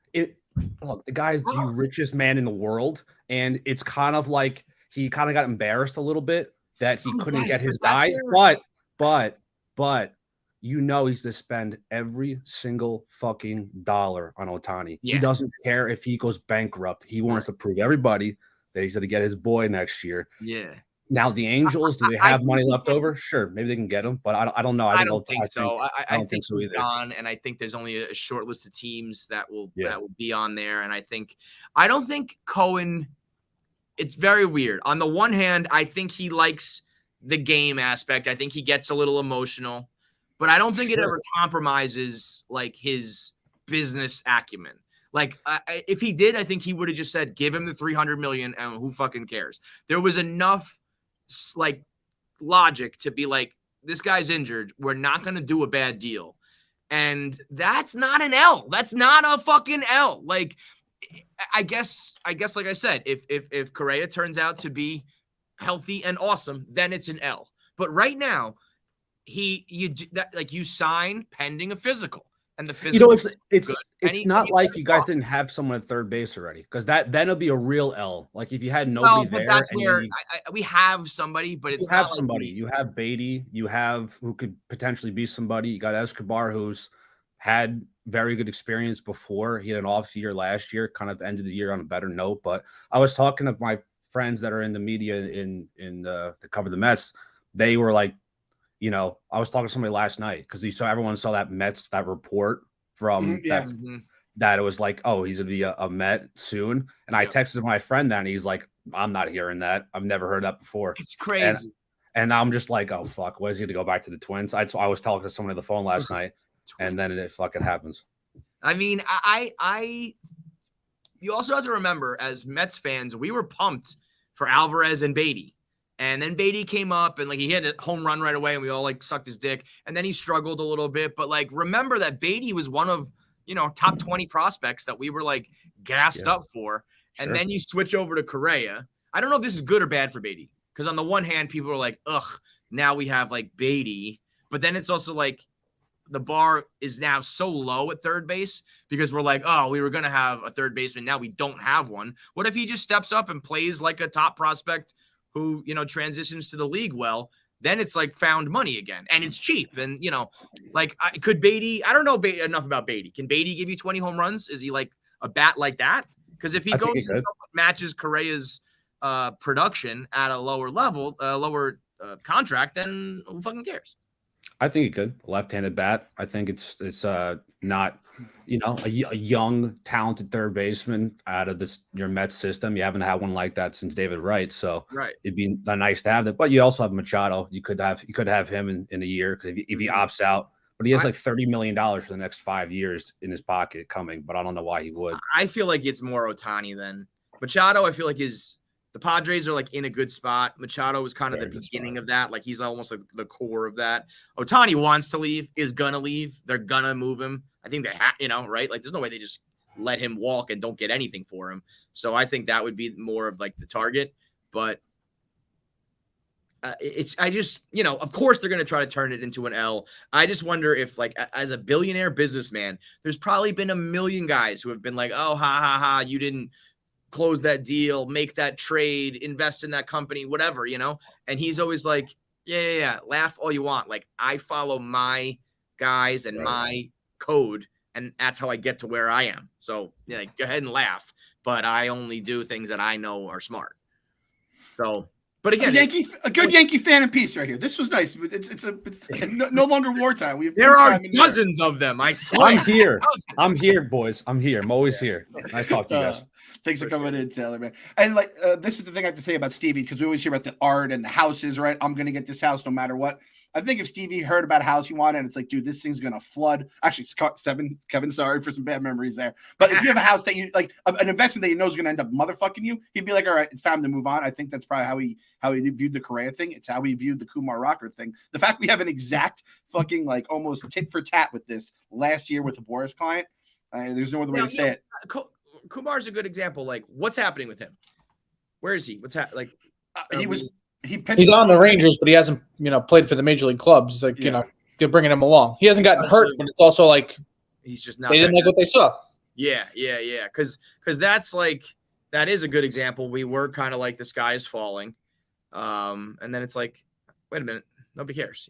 look, the guy's the richest man in the world, and it's kind of like he kind of got embarrassed a little bit that he couldn't get his guy. But he's to spend every single fucking dollar on Otani. Yeah. He doesn't care if he goes bankrupt. He wants to prove everybody that he's going to get his boy next year. Yeah. Now the Angels, do they have money left over? Sure, maybe they can get him, but I don't know. I don't think so. I don't think so either. Gone, and I think there's only a short list of teams that will be on there. And I don't think Cohen. It's very weird. On the one hand, I think he likes the game aspect. I think he gets a little emotional. But I don't think it ever compromises like his business acumen. Like, if he did, I think he would have just said, "Give him the $300 million, and who fucking cares?" There was enough like logic to be like, "This guy's injured. We're not going to do a bad deal," and that's not an L. That's not a fucking L. Like, I guess, like I said, if Correa turns out to be healthy and awesome, then it's an L. But right now, you sign pending a physical, and the physical. It's not like you guys didn't have someone at third base already, because then it'll be a real L. Like if you had nobody there. That's where we have somebody, but it's not somebody. You have Beatty. You have who could potentially be somebody. You got Escobar, who's had very good experience before. He had an off year last year, kind of ended the year on a better note. But I was talking to my friends that are in the media that cover the Mets. They were like, I was talking to somebody last night because everyone saw that report from that it was like, oh, he's gonna be a Met soon. And I texted my friend that, and he's like, I'm not hearing that. I've never heard that before. It's crazy. And I'm just like, oh fuck, what is he gonna go back to the Twins? I was talking to someone on the phone last night, and then it fucking happens. I mean, you also have to remember, as Mets fans, we were pumped for Alvarez and Beatty. And then Beatty came up and like he hit a home run right away and we all like sucked his dick. And then he struggled a little bit. But like, remember that Beatty was one of, top 20 prospects that we were like gassed up for. And then you switch over to Correa. I don't know if this is good or bad for Beatty. Because on the one hand, people are like, ugh, now we have like Beatty. But then it's also like the bar is now so low at third base because we're like, oh, we were going to have a third baseman. Now we don't have one. What if he just steps up and plays like a top prospect who, transitions to the league well? Then it's like found money again and it's cheap. And, could Beatty, I don't know enough about Beatty. Can Beatty give you 20 home runs? Is he like a bat like that? Because if he goes and matches Correa's production at a lower level, lower contract, then who fucking cares? I think he could. Left-handed bat. I think it's not, a young, talented third baseman out of your Mets system. You haven't had one like that since David Wright, so it'd be nice to have that. But you also have Machado. You could have him in a year because if he opts out. But he has like $30 million for the next 5 years in his pocket coming. But I don't know why he would. I feel like it's more Otani than Machado. I feel like the Padres are like in a good spot. Machado was kind of the beginning of that. Like he's almost like the core of that. Otani wants to leave, is gonna leave. They're gonna move him. I think they have, right? Like there's no way they just let him walk and don't get anything for him. So I think that would be more of like the target. But of course they're going to try to turn it into an L. I just wonder if like as a billionaire businessman, there's probably been a million guys who have been like, oh, ha, you didn't close that deal, make that trade, invest in that company, whatever, and he's always like, yeah, laugh all you want. Like I follow my guys and my code, and that's how I get to where I am. So go ahead and laugh, but I only do things that I know are smart. So, but again, a good Yankee fan in peace right here. This was nice. It's no longer wartime. There are dozens of them. I swear. I'm here. I'm here, boys. I'm here. I'm always here. Nice talk to you guys. Thanks for coming in, Taylor, man. And like, this is the thing I have to say about Stevie, because we always hear about the art and the houses, right? I'm going to get this house no matter what. I think if Stevie heard about a house he wanted, and it's like, dude, this thing's going to flood. Actually, Kevin, sorry for some bad memories there. But if you have a house that you like, an investment that you know is going to end up motherfucking you, he'd be like, all right, it's time to move on. I think that's probably how he viewed the Correa thing. It's how he viewed the Kumar Rocker thing. The fact we have an exact fucking like almost tit for tat with this last year with a Boris client, there's no other way to say it. Kumar's a good example. Like, what's happening with him? Where is he? What's happening? Like, he's on the Rangers, but he hasn't, played for the major league clubs. It's like, they're bringing him along. He hasn't gotten hurt, but it's also like he's just not. They didn't like what they saw. Yeah. Because that's like that is a good example. We were kind of like the sky is falling, and then it's like, wait a minute, nobody cares,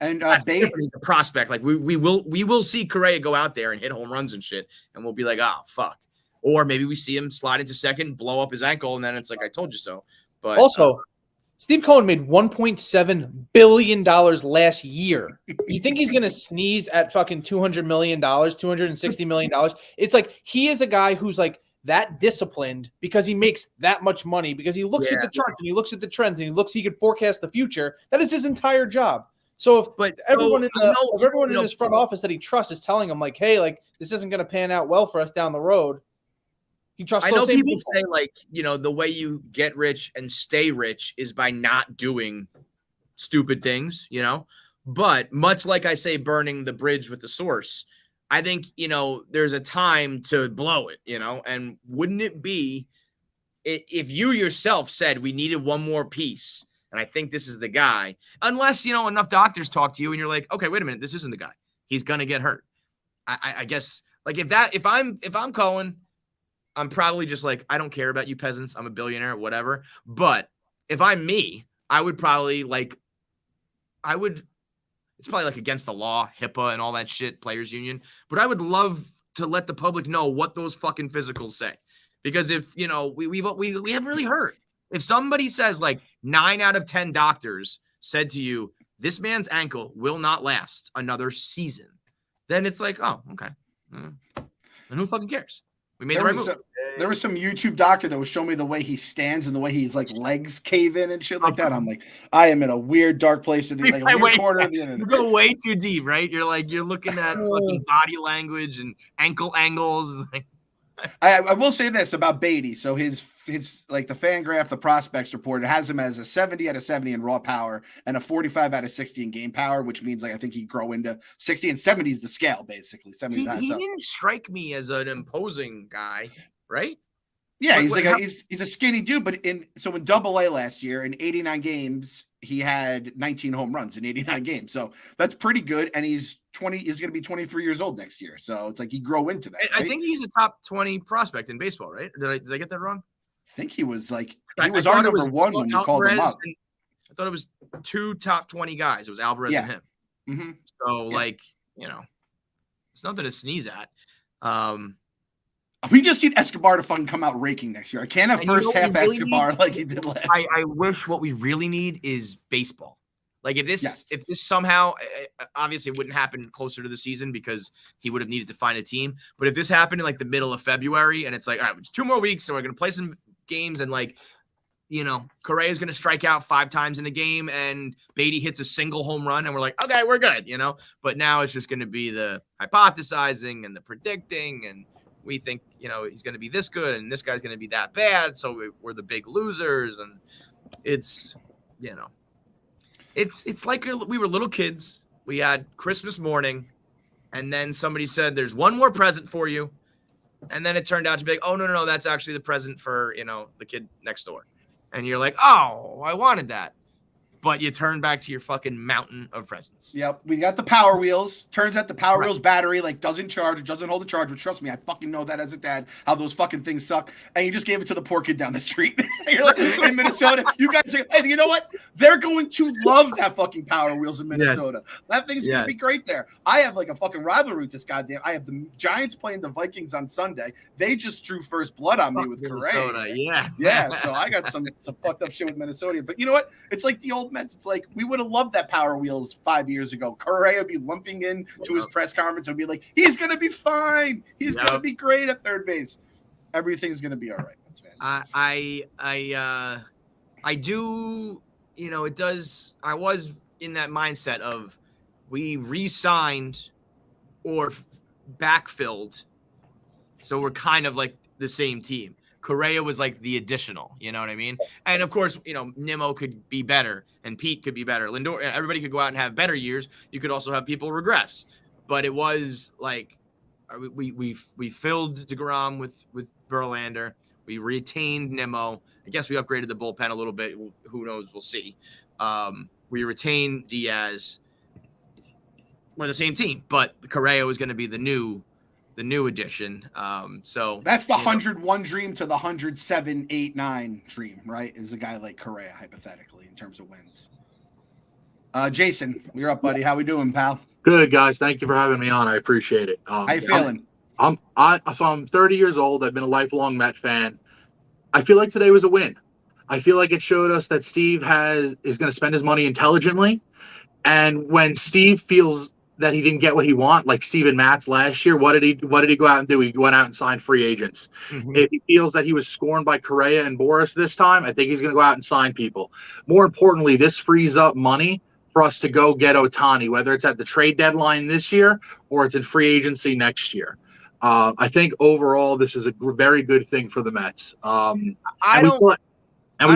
And he's a prospect. Like we will see Correa go out there and hit home runs and shit, and we'll be like, oh fuck. Or maybe we see him slide into second, blow up his ankle, and then it's like I told you so. But also, Steve Cohen made $1.7 billion last year. You think he's gonna sneeze at fucking $200 million, $260 million? It's like he is a guy who's like that disciplined because he makes that much money, because he looks at the charts and he looks at the trends and he can forecast the future. That is his entire job. So if everyone in his front office that he trusts is telling him like, hey, like this isn't going to pan out well for us down the road, he trusts. I know people say like, the way you get rich and stay rich is by not doing stupid things, but much like I say, burning the bridge with the source, I think, there's a time to blow it, and wouldn't it be if you yourself said we needed one more piece? And I think this is the guy, unless, enough doctors talk to you and you're like, okay, wait a minute, this isn't the guy. He's going to get hurt. I guess like if I'm Cohen, I'm probably just like, I don't care about you peasants. I'm a billionaire, whatever. But if I'm me, I would probably it's probably like against the law, HIPAA and all that shit, players union. But I would love to let the public know what those fucking physicals say. Because if, we haven't really heard. If somebody says like 9 out of 10 doctors said to you, this man's ankle will not last another season, then it's like, oh, okay. And who fucking cares? We made the right move. There was some YouTube doctor that was showing me the way he stands and the way he's like legs cave in and shit like that. I'm like, I am in a weird dark place in the like a weird corner of the internet. You go way too deep, right? You're looking at fucking body language and ankle angles. I will say this about Beatty. So his like the Fangraph, the prospects report, it has him as a 70 out of 70 in raw power and a 45 out of 60 in game power, which means like I think he'd grow into 60 and 70 is the scale basically. 70 he didn't strike me as an imposing guy, right? Yeah, he's a skinny dude, but in Double-A last year in 89 games he had 19 home runs in 89 games, so that's pretty good. And he's going to be 23 years old next year, so it's like he grow into that. Right? I think he's a top 20 prospect in baseball, right? Did I get that wrong? I think he was our number one when you called him up. I thought it was 2 top 20 guys. It was Alvarez and him. Mm-hmm. So it's nothing to sneeze at. We just need Escobar to fucking come out raking next year. I can't have first half really Escobar like he did last year. I wish what we really need is baseball. Like if this somehow, obviously it wouldn't happen closer to the season because he would have needed to find a team. But if this happened in like the middle of February and it's like, all right, 2 more weeks, so we're going to play some games and like, Correa is going to strike out 5 times in a game and Beatty hits a single home run and we're like, okay, we're good, But now it's just going to be the hypothesizing and the predicting and we think, he's going to be this good and this guy's going to be that bad. So we're the big losers. And it's, it's like we were little kids. We had Christmas morning and then somebody said, there's one more present for you. And then it turned out to be like, oh, no, that's actually the present for, the kid next door. And you're like, oh, I wanted that. But you turn back to your fucking mountain of presents. Yep. We got the Power Wheels. Turns out the Power Wheels battery doesn't charge. It doesn't hold the charge. Which trust me, I fucking know that as a dad, how those fucking things suck. And you just gave it to the poor kid down the street. You're like, in Minnesota. You guys are, hey, you know what? They're going to love that fucking Power Wheels in Minnesota. Yes. That thing's going to be great there. I have like a fucking rivalry with this goddamn. I have the Giants playing the Vikings on Sunday. They just drew first blood on me with Correa. Yeah. So I got some fucked up shit with Minnesota. But you know what? It's like the old Mets. It's like we would have loved that Power Wheels 5 years ago. Correa would be limping in to his press conference and be like, he's going to be fine. He's going to be great at third base. Everything's going to be all right. I do, it does. I was in that mindset of we re-signed or backfilled. So we're kind of like the same team. Correa was like the additional, you know what I mean? And of course, Nimmo could be better and Pete could be better. Lindor, everybody could go out and have better years. You could also have people regress. But it was like we filled DeGrom with Verlander. We retained Nimmo. I guess we upgraded the bullpen a little bit. Who knows? We'll see. We retained Diaz. We're the same team, but Correa was going to be the new addition. So that's the 101 dream to the 107, 8, 9 dream, right? Is a guy like Correa, hypothetically, in terms of wins. Jason, you're up, buddy. How we doing, pal? Good, guys. Thank you for having me on. I appreciate it. How you feeling? I'm 30 years old. I've been a lifelong Met fan. I feel like today was a win. I feel like it showed us that Steve is going to spend his money intelligently. And when Steve feels that he didn't get what he want, like Steven Matz last year, what did he go out and do? He went out and signed free agents. Mm-hmm. If he feels that he was scorned by Correa and Boris this time, I think he's going to go out and sign people. More importantly, this frees up money for us to go get Otani, whether it's at the trade deadline this year or it's in free agency next year. I think overall this is a very good thing for the Mets. We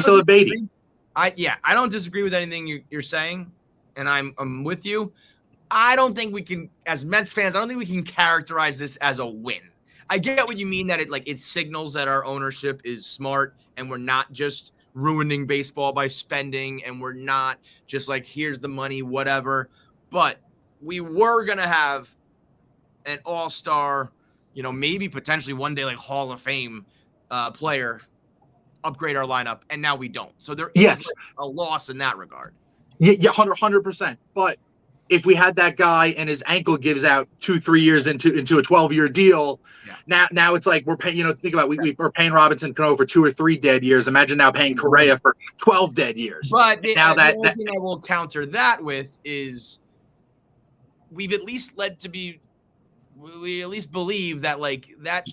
still have Beatty. I don't disagree with anything you're saying, and I'm with you. I don't think we can, as Mets fans, I don't think we can characterize this as a win. I get what you mean, that it signals that our ownership is smart and we're not just ruining baseball by spending and we're not just like, here's the money, whatever. But we were going to have an all-star, maybe potentially one day like Hall of Fame player upgrade our lineup, and now we don't. So there is a loss in that regard. Yeah, 100%. But if we had that guy and his ankle gives out 2-3 years into a 12-year deal, now it's like we're paying. Think about we're paying Robinson Cano for 2 or 3 dead years. Imagine now paying Correa for 12 dead years. But the only thing I will counter that with is we've at least led to be we at least believe that like that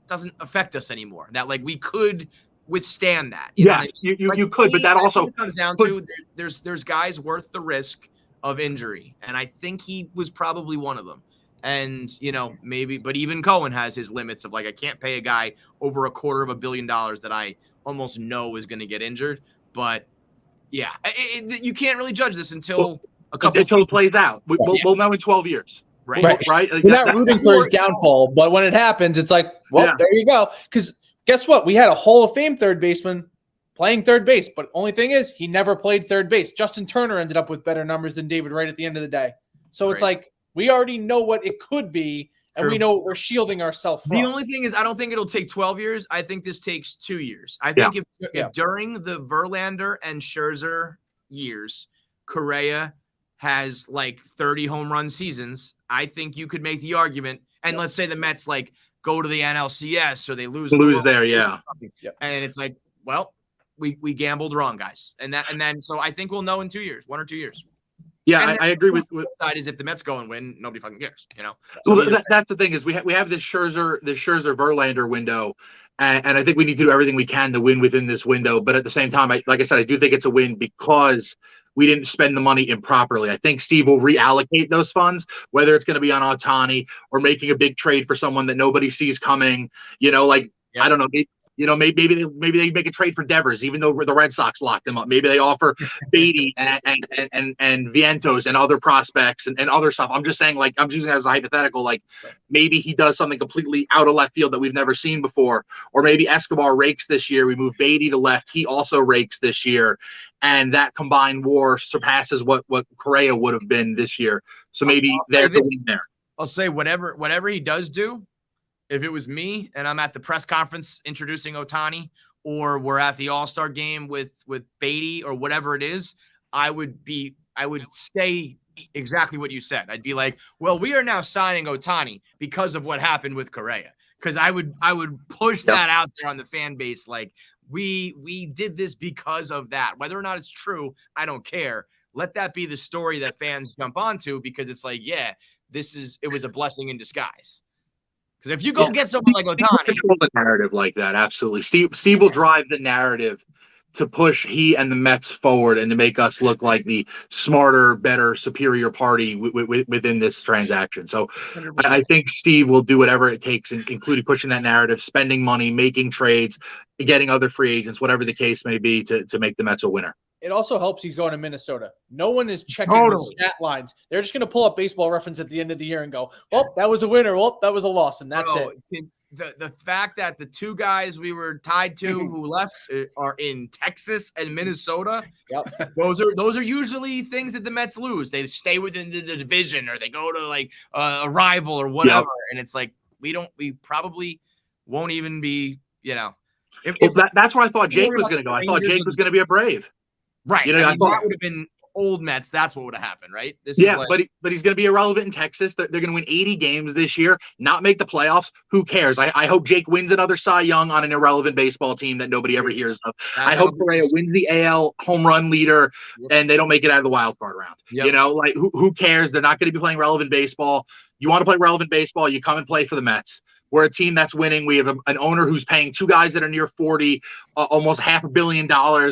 doesn't affect us anymore. That like we could withstand that. You know what I mean? You could, but that also comes down to there's guys worth the risk of injury, and I think he was probably one of them. And maybe, but even Cohen has his limits of like I can't pay a guy over $250 million that I almost know is going to get injured. But yeah, you can't really judge this until it plays out. We'll know in 12 years. Right. Right. We're not rooting for his downfall, but when it happens, it's like, well, there you go. Because guess what? We had a Hall of Fame third baseman playing third base, but only thing is he never played third base. Justin Turner ended up with better numbers than David Wright at the end of the day. So it's like we already know what it could be, and we know what we're shielding ourselves from. The only thing is I don't think it'll take 12 years. I think this takes 2 years. I think if during the Verlander and Scherzer years, Correa has like 30 home run seasons, I think you could make the argument. And let's say the Mets like go to the NLCS or they lose there, and it's like, well, we gambled wrong, guys. And then so I think we'll know in 2 years, 1 or 2 years. Yeah, I agree with side is if the Mets go and win, nobody fucking cares, So well, that's the thing is we have this Scherzer Verlander window, and I think we need to do everything we can to win within this window. But at the same time, like I said, I do think it's a win because we didn't spend the money improperly. I think Steve will reallocate those funds, whether it's going to be on Otani or making a big trade for someone that nobody sees coming. I don't know. Maybe they make a trade for Devers, even though the Red Sox locked them up. Maybe they offer Beatty and Vientos and other prospects and other stuff. I'm just saying, like, I'm using it as a hypothetical. Like, maybe he does something completely out of left field that we've never seen before. Or maybe Escobar rakes this year. We move Beatty to left. He also rakes this year. And that combined WAR surpasses what Correa would have been this year. So maybe there's the win there. I'll say whatever he does do, if it was me and I'm at the press conference introducing Otani, or we're at the All-Star game with Beatty or whatever it is, I would say exactly what you said. I'd be like, well, we are now signing Otani because of what happened with Correa. Because I would push that out there on the fan base, like we did this because of that. Whether or not it's true, I don't care. Let that be the story that fans jump onto, because it's like, yeah, it was a blessing in disguise. Because if you go get someone like Otani, control the narrative like that, absolutely. Steve will drive the narrative to push he and the Mets forward and to make us look like the smarter, better, superior party within this transaction. So I think Steve will do whatever it takes, including pushing that narrative, spending money, making trades, getting other free agents, whatever the case may be, to make the Mets a winner. It also helps he's going to Minnesota. No one is checking the stat lines. They're just going to pull up Baseball Reference at the end of the year and go, well, that was a winner. Well, that was a loss. And that's it. The fact that the two guys we were tied to who left are in Texas and Minnesota, those are usually things that the Mets lose. They stay within the division, or they go to like a rival or whatever. And it's like, we probably won't even be, that's where I thought Jake was going to go. I thought Jake was going to be a Brave. Right. I thought that would have been old Mets. That's what would have happened, right? This is but he's going to be irrelevant in Texas. They're going to win 80 games this year, not make the playoffs. Who cares? I hope Jake wins another Cy Young on an irrelevant baseball team that nobody ever hears of. I hope Correa wins the AL home run leader and they don't make it out of the wild card round. Like who cares? They're not going to be playing relevant baseball. You want to play relevant baseball, you come and play for the Mets. We're a team that's winning. We have an owner who's paying two guys that are near 40, almost $500 million.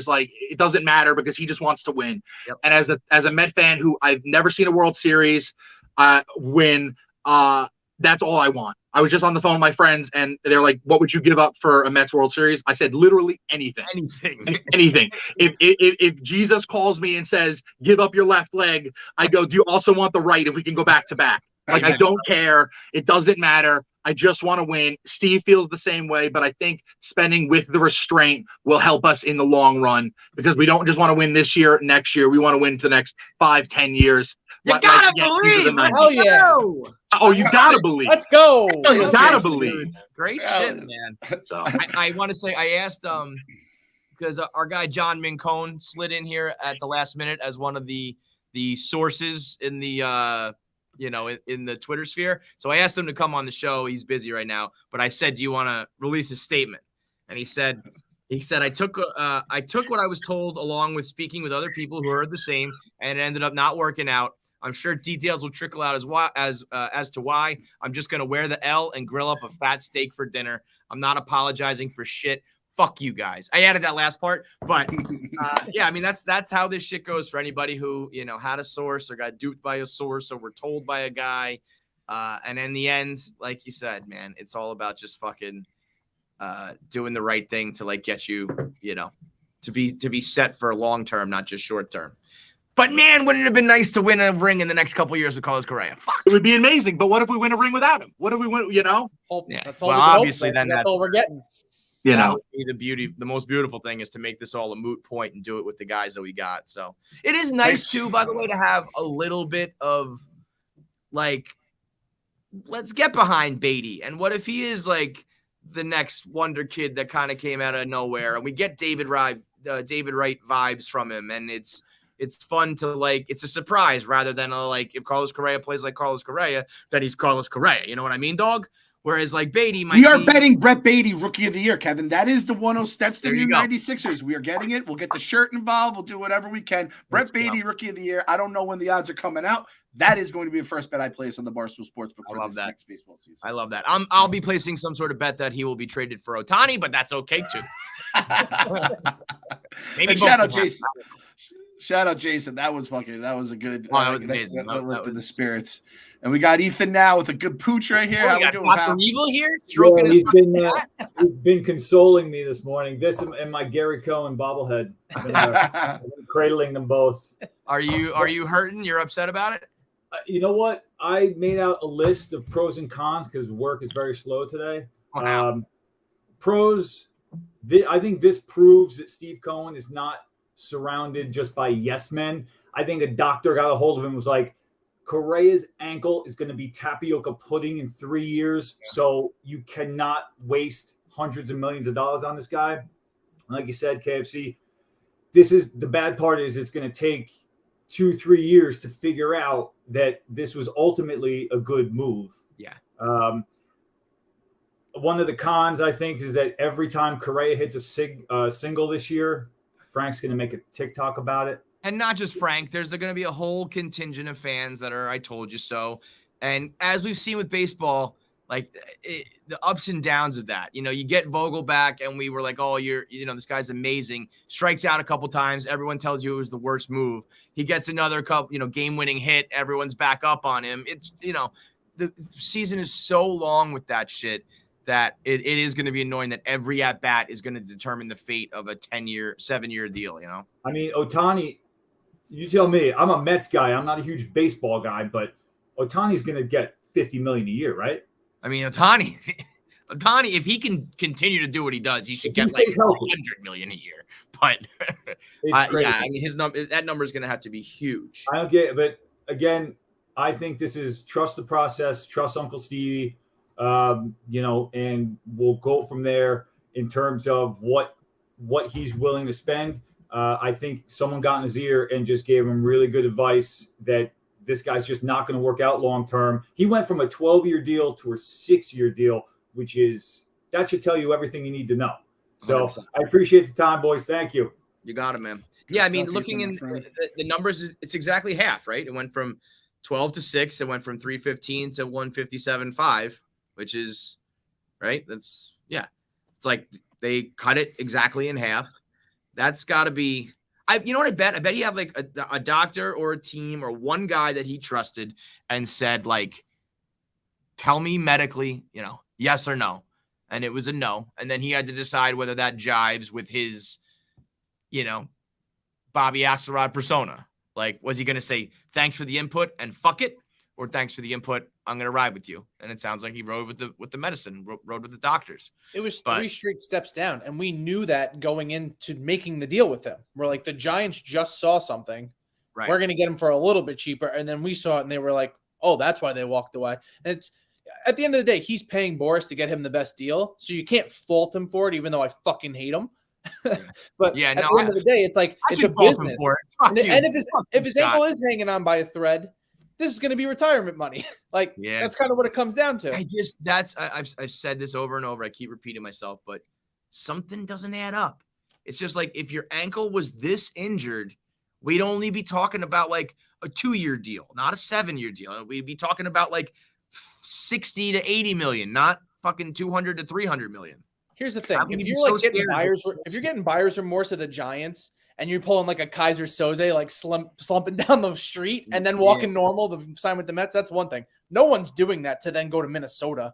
Like, it doesn't matter because he just wants to win. And as a Met fan who I've never seen a World Series win, that's all I want. I was just on the phone with my friends and they're like, what would you give up for a Mets World Series? I said, literally anything. Anything. If Jesus calls me and says, give up your left leg, I go, do you also want the right if we can go back to back? Like, I don't care. It doesn't matter. I just want to win. Steve feels the same way, but I think spending with the restraint will help us in the long run, because we don't just want to win this year, next year. We want to win for the next 5-10 years. You gotta believe. Hell yeah. Oh, you gotta believe. Let's go. You gotta believe. Great shit, man. So I want to say, I asked because our guy John Cohen slid in here at the last minute as one of the sources in the in the Twitter sphere. So I asked him to come on the show. He's busy right now, but I said, do you want to release a statement? And he said, I took what I was told along with speaking with other people who heard the same, and it ended up not working out. I'm sure details will trickle out as to why. I'm just gonna wear the L and grill up a fat steak for dinner. I'm not apologizing for shit. Fuck you guys. I added that last part, but yeah, I mean that's how this shit goes for anybody who had a source or got duped by a source or were told by a guy. And in the end, like you said, man, it's all about just fucking doing the right thing to like get you, to be set for long term, not just short term. But man, wouldn't it have been nice to win a ring in the next couple of years with Carlos Correa? Fuck. It would be amazing. But what if we win a ring without him? What if we win? Hope, yeah. That's all well, we can obviously, hope, then that's all we're getting. The most beautiful thing is to make this all a moot point and do it with the guys that we got. So it is nice too, by the way, to have a little bit of like, let's get behind Beatty. And what if he is like the next wonder kid that kind of came out of nowhere, and we get David Wright vibes from him, and it's fun to like, it's a surprise rather than like if Carlos Correa plays like Carlos Correa, then he's Carlos Correa. You know what I mean, dog? Whereas like Beatty might we are betting Brett Beatty Rookie of the Year, Kevin. That is the 10. That's the new 96ers. We are getting it. We'll get the shirt involved. We'll do whatever we can. Brett Beatty Rookie of the Year. I don't know when the odds are coming out. That is going to be the first bet I place on the Barstool Sportsbook for this next baseball season. I love that. I'll be placing some sort of bet that he will be traded for Otani, but that's okay too. Maybe shout out Jason. Shout out Jason. That was a good. That was amazing. That lifted the spirits. And we got Ethan now with a good pooch right here. How we doing, Dr. Evil here, stroking he's been consoling me this morning. This and my Gary Cohen bobblehead. I've been cradling them both. Are you hurting? You're upset about it? You know what? I made out a list of pros and cons because work is very slow today. Pros. I think this proves that Steve Cohen is not surrounded just by yes men. I think a doctor got a hold of him and was like, Correa's ankle is going to be tapioca pudding in 3 years, so you cannot waste hundreds of millions of dollars on this guy. Like you said, KFC, this is the bad part is it's going to take 2-3 years to figure out that this was ultimately a good move. Yeah. One of the cons, I think, is that every time Correa hits a single this year, Frank's going to make a TikTok about it. And not just Frank, there's going to be a whole contingent of fans that are, I told you so. And as we've seen with baseball, like the ups and downs of that, you get Vogel back and we were like, oh, this guy's amazing. Strikes out a couple times. Everyone tells you it was the worst move. He gets another couple, game-winning hit. Everyone's back up on him. It's, the season is so long with that shit that it is going to be annoying that every at-bat is going to determine the fate of a 7-year deal, I mean, Otani, you tell me. I'm a Mets guy. I'm not a huge baseball guy, but Otani's going to get $50 million a year, right? I mean, Otani, if he can continue to do what he does, he should get like $100 million a year. But yeah, I mean, that number is going to have to be huge. I don't get it, but again, I think this is trust the process, trust Uncle Stevie, and we'll go from there in terms of what he's willing to spend. I think someone got in his ear and just gave him really good advice that this guy's just not going to work out long term. He went from a 12-year deal to a 6-year deal, that should tell you everything you need to know. So 100%. I appreciate the time, boys. Thank you. You got it, man. Yeah, I mean, looking in the numbers, it's exactly half, right? It went from 12 to 6. It went from 315 to 157.5, which is right. It's like they cut it exactly in half. That's got to be. You know what I bet? I bet he had like a doctor or a team or one guy that he trusted and said like, tell me medically, yes or no. And it was a no. And then he had to decide whether that jives with his, Bobby Axelrod persona. Like, was he going to say, thanks for the input and fuck it? Or thanks for the input, I'm going to ride with you. And it sounds like he rode with the medicine, rode with the doctors. It was 3 straight steps down. And we knew that going into making the deal with him. We're like, the Giants just saw something. Right. We're going to get him for a little bit cheaper. And then we saw it and they were like, oh, that's why they walked away. And it's at the end of the day, he's paying Boris to get him the best deal. So you can't fault him for it, even though I fucking hate him. But at the end of the day, it's like, it's a business. And if his ankle is hanging on by a thread, this is going to be retirement money. That's kind of what it comes down to. I've said this over and over. I keep repeating myself, but something doesn't add up. It's just like, if your ankle was this injured, we'd only be talking about like a 2-year deal, not a 7-year deal. We'd be talking about like 60 to 80 million, not fucking 200 to 300 million. Here's the thing: if you're like getting buyer's remorse of the Giants, and you're pulling like a Kaiser Soze, like slumping down the street, and then walking normal to sign with the Mets, that's one thing. No one's doing that to then go to Minnesota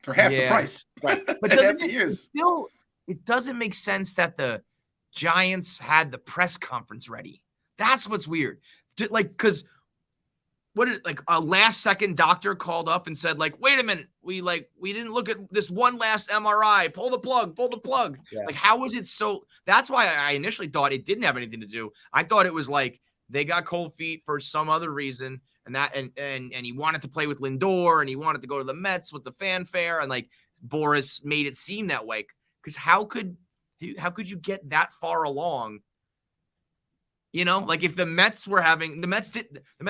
for half the price. Right? But it doesn't make sense that the Giants had the press conference ready. That's what's weird. Because a last second doctor called up and said, like, wait a minute, we didn't look at this one last MRI. Pull the plug. Yeah. Like, how was it so? That's why I initially thought it didn't have anything to do. I thought it was like they got cold feet for some other reason, and he wanted to play with Lindor, and he wanted to go to the Mets with the fanfare, and like Boris made it seem that way. Because how could you get that far along? You know, like if the Mets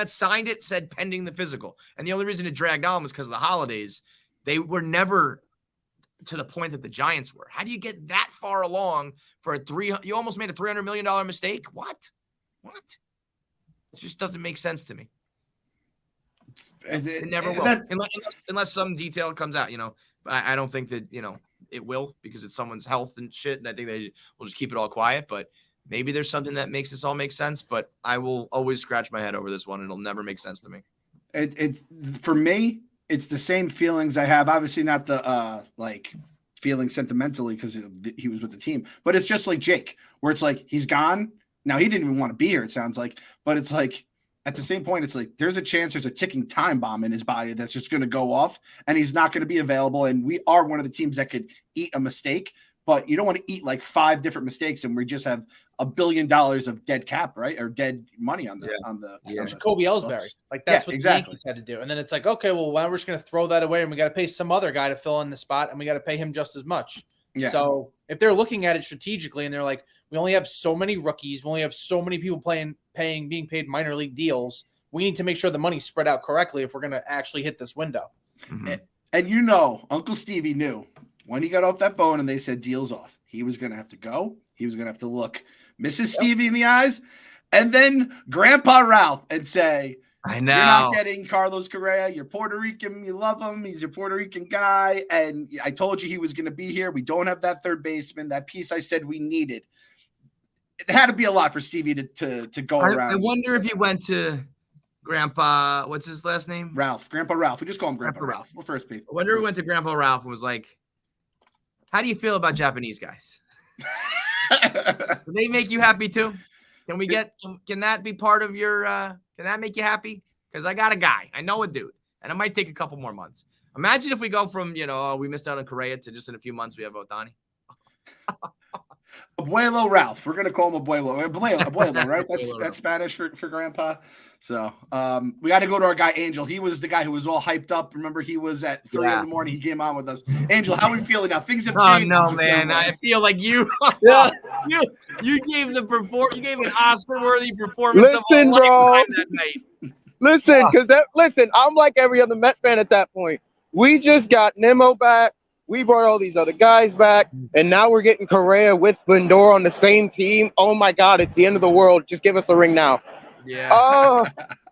signed it, said pending the physical. And the only reason it dragged on was because of the holidays. They were never to the point that the Giants were. How do you get that far along for you almost made a $300 million mistake? What? It just doesn't make sense to me. It never will. Unless some detail comes out, you know. I don't think that, you know, it will, because it's someone's health and shit. And I think they will just keep it all quiet, but maybe there's something that makes this all make sense, but I will always scratch my head over this one. It'll never make sense to me. For me, it's the same feelings I have. Obviously not the like feeling sentimentally because he was with the team, but it's just like Jake, where it's like he's gone. Now he didn't even want to be here, it sounds like, but it's like at the same point, it's like there's a chance there's a ticking time bomb in his body that's just going to go off and he's not going to be available. And we are one of the teams that could eat a mistake. But you don't want to eat like 5 different mistakes, and we just have $1 billion of dead cap, right, or dead money on the Jacoby Ellsbury. Like that's what the Yankees had to do, and then it's like, okay, well, we're just going to throw that away, and we got to pay some other guy to fill in the spot, and we got to pay him just as much. Yeah. So if they're looking at it strategically, and they're like, we only have so many rookies, we only have so many people being paid minor league deals. We need to make sure the money's spread out correctly if we're going to actually hit this window. Mm-hmm. And you know, Uncle Stevie knew. When he got off that phone and they said deal's off, he was going to have to go. He was going to have to look Mrs. Stevie in the eyes and then Grandpa Ralph and say, I know. You're not getting Carlos Correa. You're Puerto Rican. You love him. He's your Puerto Rican guy. And I told you he was going to be here. We don't have that third baseman, that piece I said we needed. It had to be a lot for Stevie to go around. I wonder if he went to Grandpa, what's his last name? Ralph. Grandpa Ralph. We just call him Grandpa Ralph. We're first people. I wonder if he went to Grandpa Ralph and was like, how do you feel about Japanese guys? Do they make you happy too? Can that be part of your, can that make you happy? Because I got a guy. I know a dude. And it might take a couple more months. Imagine if we go from, you know, we missed out on Correa to just in a few months we have Otani. Abuelo Ralph. We're going to call him Abuelo, right? That's Spanish for Grandpa. So we got to go to our guy, Angel. He was the guy who was all hyped up. Remember, he was at 3 in the morning. He came on with us. Angel, how are we feeling now? Things have changed. Oh, no, man. I feel like you you gave an Oscar-worthy performance of a lifetime that night. Listen, I'm like every other Met fan at that point. We just got Nemo back. We brought all these other guys back, and now we're getting Correa with Lindor on the same team. Oh my God, it's the end of the world. Just give us a ring now. Yeah. Oh,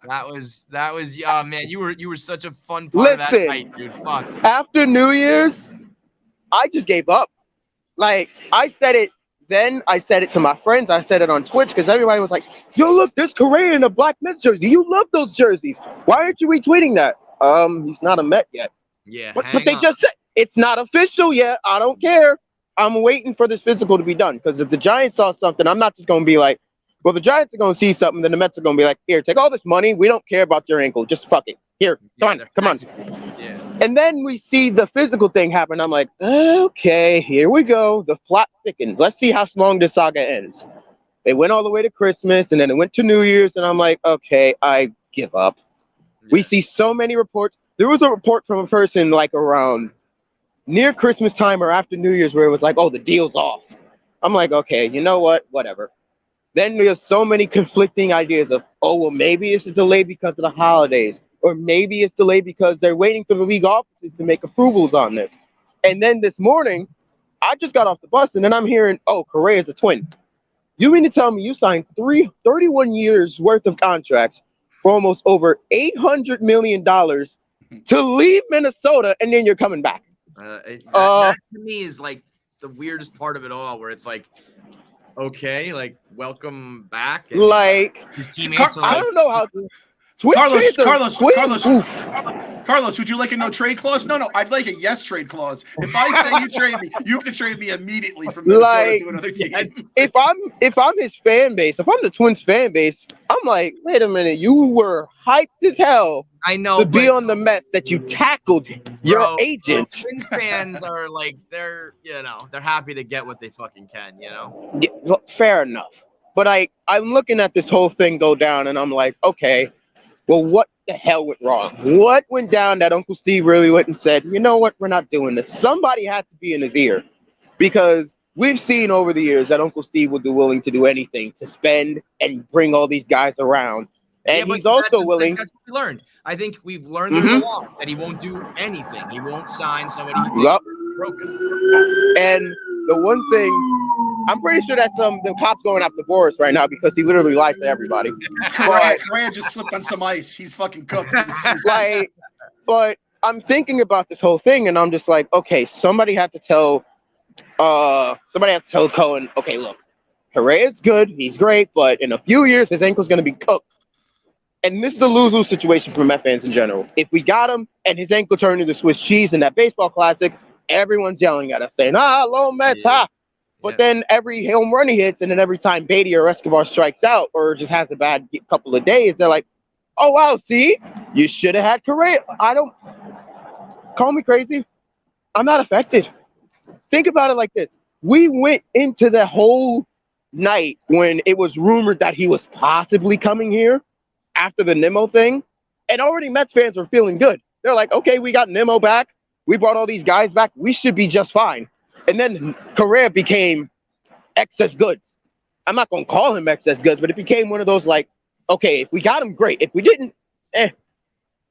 that was. Oh man, you were such a fun part of that night, dude. Fuck. After New Year's, I just gave up. Like I said it then. I said it to my friends. I said it on Twitch because everybody was like, "Yo, look, there's Correa in a black Mets jersey. You love those jerseys. Why aren't you retweeting that?" He's not a Met yet. Yeah. But they just said. It's not official yet. I don't care. I'm waiting for this physical to be done because if the Giants saw something, I'm not just going to be like, well, the Giants are going to see something, then the Mets are going to be like, here, take all this money. We don't care about your ankle. Just fuck it. Here, come on. Yeah. And then we see the physical thing happen. I'm like, okay, here we go. The plot thickens. Let's see how long this saga ends. It went all the way to Christmas, and then it went to New Year's, and I'm like, okay, I give up. Yeah. We see so many reports. There was a report from a person like around near Christmas time or after New Year's where it was like, oh, the deal's off. I'm like, okay, you know what? Whatever. Then there's so many conflicting ideas of, oh, well, maybe it's a delay because of the holidays, or maybe it's delayed because they're waiting for the league offices to make approvals on this. And then this morning, I just got off the bus and then I'm hearing, oh, Correa's a twin. You mean to tell me you signed 31 years worth of contracts for almost over $800 million to leave Minnesota, and then you're coming back. That to me is like the weirdest part of it all, where it's like, okay, like welcome back. And like his teammates are like, I don't know how. Carlos, would you like a no trade clause? No, I'd like a yes trade clause. If I say you trade me, you have to trade me immediately from Minnesota to another team. If I'm his fan base, if I'm the Twins fan base, I'm like, wait a minute, you were hyped as hell. I know to be on the Mets that you tackled your agent. Twins fans are like they're happy to get what they fucking can, Yeah, well, fair enough. But I'm looking at this whole thing go down, and I'm like, okay. Well, what the hell went wrong? What went down that Uncle Steve really went and said, you know what, we're not doing this? Somebody had to be in his ear, because we've seen over the years that Uncle Steve would be willing to do anything to spend and bring all these guys around. And he's also willing. That's what we learned. I think we've learned a lot that he won't do anything. He won't sign somebody broken. And the one thing, I'm pretty sure that the cops going after Boris right now because he literally lies to everybody. Correa just slipped on some ice. He's fucking cooked. But I'm thinking about this whole thing, and I'm just like, okay, somebody had to tell Cohen, okay, look, Correa's good, he's great, but in a few years his ankle's gonna be cooked. And this is a lose-lose situation for Met fans in general. If we got him and his ankle turned into Swiss cheese in that baseball classic, everyone's yelling at us saying, low Mets, But then every home run he hits, and then every time Beatty or Escobar strikes out or just has a bad couple of days, they're like, oh, wow, see? You should have had Correa. Call me crazy. I'm not affected. Think about it like this. We went into the whole night when it was rumored that he was possibly coming here after the Nimmo thing, and already Mets fans were feeling good. They're like, okay, we got Nimmo back. We brought all these guys back. We should be just fine. And then Correa became excess goods. I'm not going to call him excess goods, but it became one of those like, okay, if we got him, great. If we didn't,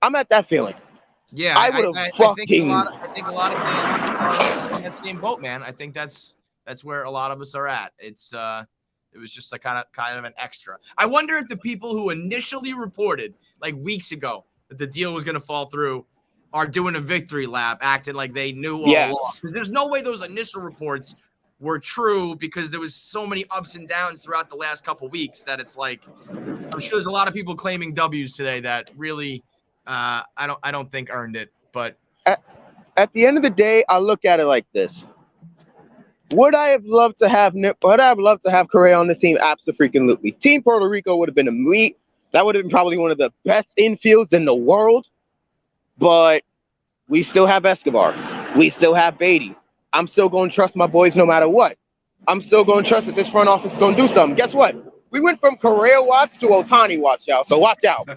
I'm at that feeling. Yeah, I would have fucking. I think a lot of fans are in that same boat, man. I think that's where a lot of us are at. It was just a kind of an extra. I wonder if the people who initially reported like weeks ago that the deal was going to fall through are doing a victory lap, acting like they knew all along. Because there's no way those initial reports were true, because there was so many ups and downs throughout the last couple weeks that it's like, I'm sure there's a lot of people claiming W's today that really I don't think earned it. But at the end of the day, I look at it like this. Would I have loved to have Correa on this team? Absolutely. Team Puerto Rico would have been a meat. That would have been probably one of the best infields in the world. But we still have Escobar. We still have Beatty. I'm still going to trust my boys no matter what. I'm still going to trust that this front office is going to do something. Guess what? We went from Correa watch to Otani watch, y'all. So watch out.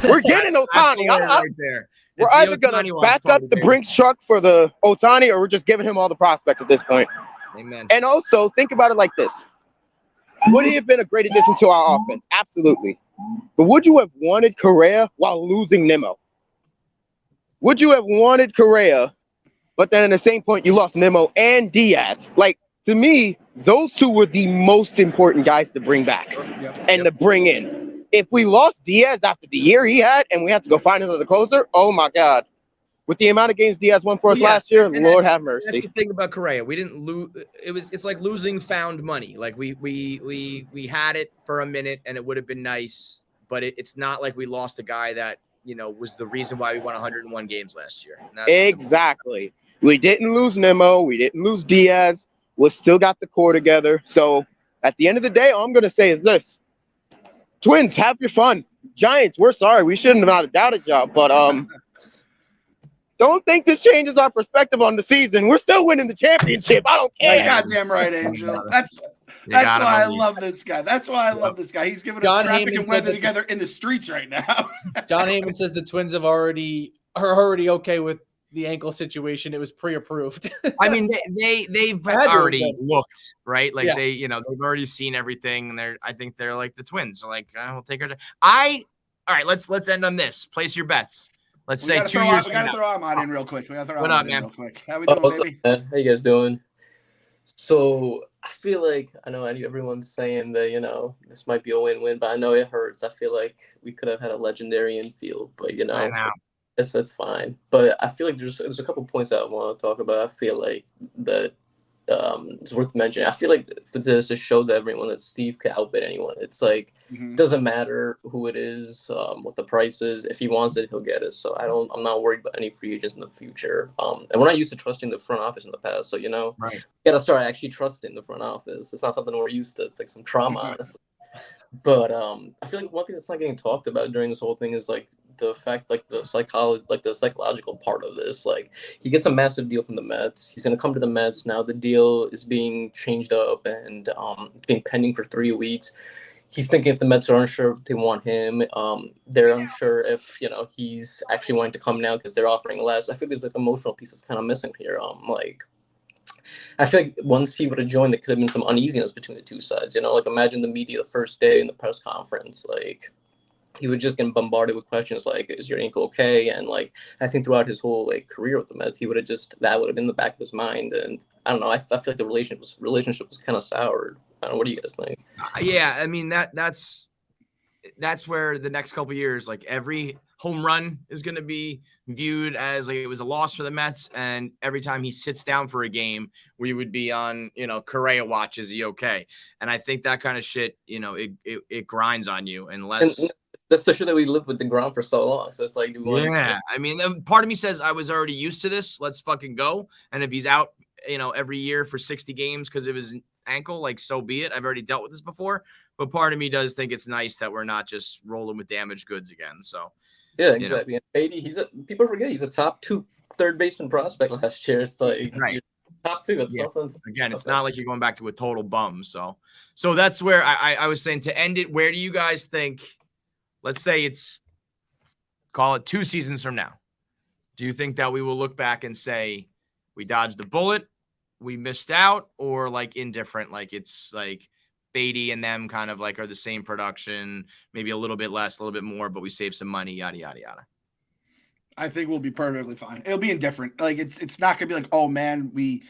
We're getting Otani. Right there. We're either going to back up the Brinks truck for the Otani, or we're just giving him all the prospects at this point. Amen. And also, think about it like this. Would he have been a great addition to our offense? Absolutely. But would you have wanted Correa while losing Nimmo? Would you have wanted Correa, but then at the same point you lost Nimmo and Diaz? Like, to me, those two were the most important guys to bring back and to bring in. If we lost Diaz after the year he had and we had to go find another closer, oh my God. With the amount of games Diaz won for us last year, Lord have mercy. That's the thing about Correa. We didn't lose. It's like losing found money. Like we had it for a minute and it would have been nice, but it's not like we lost a guy that, was the reason why we won 101 games last year. Exactly. We didn't lose Nimmo. We didn't lose Diaz. We still got the core together. So at the end of the day, all I'm going to say is this. Twins, have your fun. Giants, we're sorry. We shouldn't have not doubted y'all. But don't think this changes our perspective on the season. We're still winning the championship. I don't care. Goddamn right, Angel. That's why I love this guy. That's why I love this guy. He's giving us traffic and weather together in the streets right now. John Heyman says the Twins are already okay with the ankle situation. It was pre-approved. I mean, they've already looked, right? Like they've already seen everything, and I think they're like the Twins. So like, we'll take our time. All right, let's end on this. Place your bets. Let's say 2 years. We gotta throw Ahmad in real quick. We gotta throw Ahmad in real quick. How we doing, baby? How you guys doing? So I feel like I know everyone's saying that this might be a win-win, but I know it hurts. I feel like we could have had a legendary infield, but I know. that's fine. But I feel like there's a couple points that I want to talk about. I feel like that it's worth mentioning. I feel like for this to show to everyone that Steve can outbid anyone. It's like it doesn't matter who it is, what the price is. If he wants it, he'll get it. So I'm not worried about any free agents in the future. And we're not used to trusting the front office in the past. So right. we gotta start actually trusting the front office. It's not something we're used to. It's like some trauma, honestly. But I feel like one thing that's not getting talked about during this whole thing is like the fact, like the psychological part of this. Like he gets a massive deal from the Mets. He's gonna come to the Mets now. The deal is being changed up and being pending for 3 weeks. He's thinking if the Mets are unsure if they want him. They're unsure if he's actually wanting to come now because they're offering less. I think there's like emotional piece that's kind of missing here. I feel like once he would have joined, there could have been some uneasiness between the two sides. Like imagine the media the first day in the press conference, like he would just get bombarded with questions like, "Is your ankle okay?" And like I think throughout his whole career with the Mets, that would have been in the back of his mind. And I don't know. I feel like the relationship was kind of soured. I don't know. What do you guys think? Yeah, I mean that's where the next couple of years, like every home run is going to be viewed as like it was a loss for the Mets, and every time he sits down for a game, we would be on Correa watch. Is he okay? And I think that kind of shit, it grinds on you unless. And that's the shit that we lived with the ground for so long. So it's like, I mean, part of me says I was already used to this. Let's fucking go. And if he's out, every year for 60 games because of his ankle, like so be it. I've already dealt with this before. But part of me does think it's nice that we're not just rolling with damaged goods again. So, yeah, exactly. And Beatty, people forget he's a top 2 third baseman prospect last year. It's like right. Top 2. It's something. Again, it's not like you're going back to a total bum. So that's where I was saying to end it. Where do you guys think? Let's say call it 2 seasons from now. Do you think that we will look back and say we dodged the bullet, we missed out, or like indifferent? Like it's like Beatty and them kind of like are the same production, maybe a little bit less, a little bit more, but we saved some money, yada, yada, yada. I think we'll be perfectly fine. It'll be indifferent. Like it's not gonna be like, oh man, we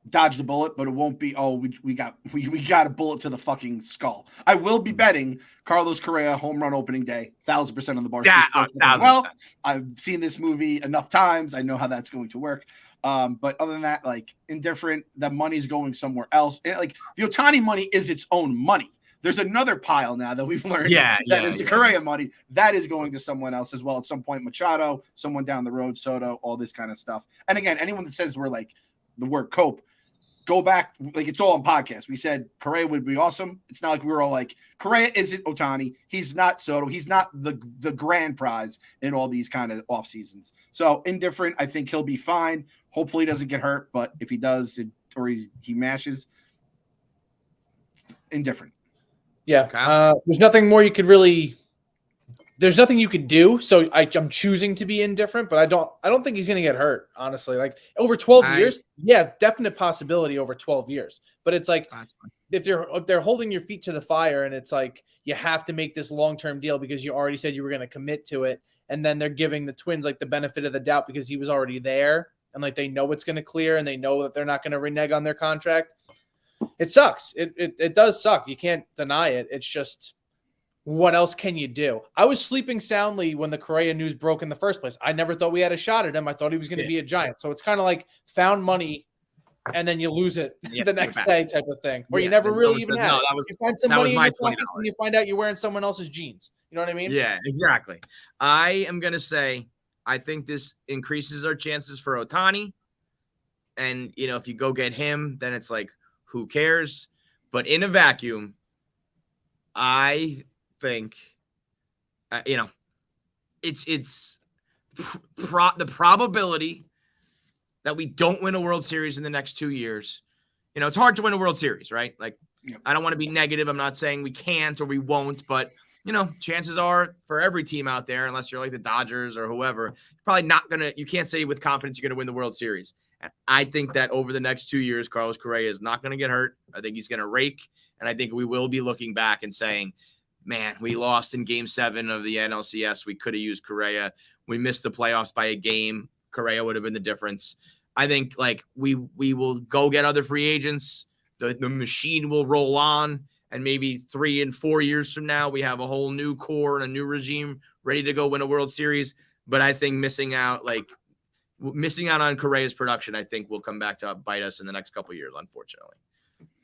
dodged the bullet, but it won't be, oh, we got a bullet to the fucking skull. I will be betting Carlos Correa home run opening day, 1,000% on the Barstool Sports as well. I've seen this movie enough times. I know how that's going to work. But other than that, like indifferent, the money's going somewhere else. And like the Otani money is its own money. There's another pile now that we've learned the Correa money that is going to someone else as well. At some point, Machado, someone down the road, Soto, all this kind of stuff. And again, anyone that says we're like the word cope, go back, like it's all on podcast. We said Correa would be awesome. It's not like we were all like, Correa isn't Otani. He's not Soto. He's not the grand prize in all these kind of off seasons. So indifferent. I think he'll be fine. Hopefully he doesn't get hurt. But if he does, or he mashes, indifferent. Yeah. There's nothing more you could really. There's nothing you can do. So I'm choosing to be indifferent, but I don't think he's going to get hurt, honestly. Like over 12 years, yeah, definite possibility over 12 years. But it's like if they're holding your feet to the fire and it's like you have to make this long-term deal because you already said you were going to commit to it, and then they're giving the Twins like the benefit of the doubt because he was already there and like they know it's going to clear and they know that they're not going to renege on their contract. It sucks. It does suck. You can't deny it. It's just, what else can you do? I was sleeping soundly when the Correa news broke in the first place. I never thought we had a shot at him. I thought he was going to be a Giant. So it's kind of like found money and then you lose it the next day type of thing, where you never really even have. You find some money in your pocket and you find out you're wearing someone else's jeans. You know what I mean? Yeah, exactly. I am going to say, I think this increases our chances for Otani. And, if you go get him, then it's like, who cares? But in a vacuum, I think, it's the probability that we don't win a World Series in the next 2 years. It's hard to win a World Series, right? Like, I don't want to be negative. I'm not saying we can't or we won't, but chances are for every team out there, unless you're like the Dodgers or whoever, probably not you can't say with confidence you're going to win the World Series. And I think that over the next 2 years, Carlos Correa is not going to get hurt. I think he's going to rake. And I think we will be looking back and saying, man, we lost in Game 7 of the NLCS. We could have used Correa. We missed the playoffs by a game. Correa would have been the difference. I think like we will go get other free agents. The machine will roll on, and maybe 3 and 4 years from now, we have a whole new core and a new regime ready to go win a World Series. But I think missing out on Correa's production, I think will come back to bite us in the next couple of years, unfortunately.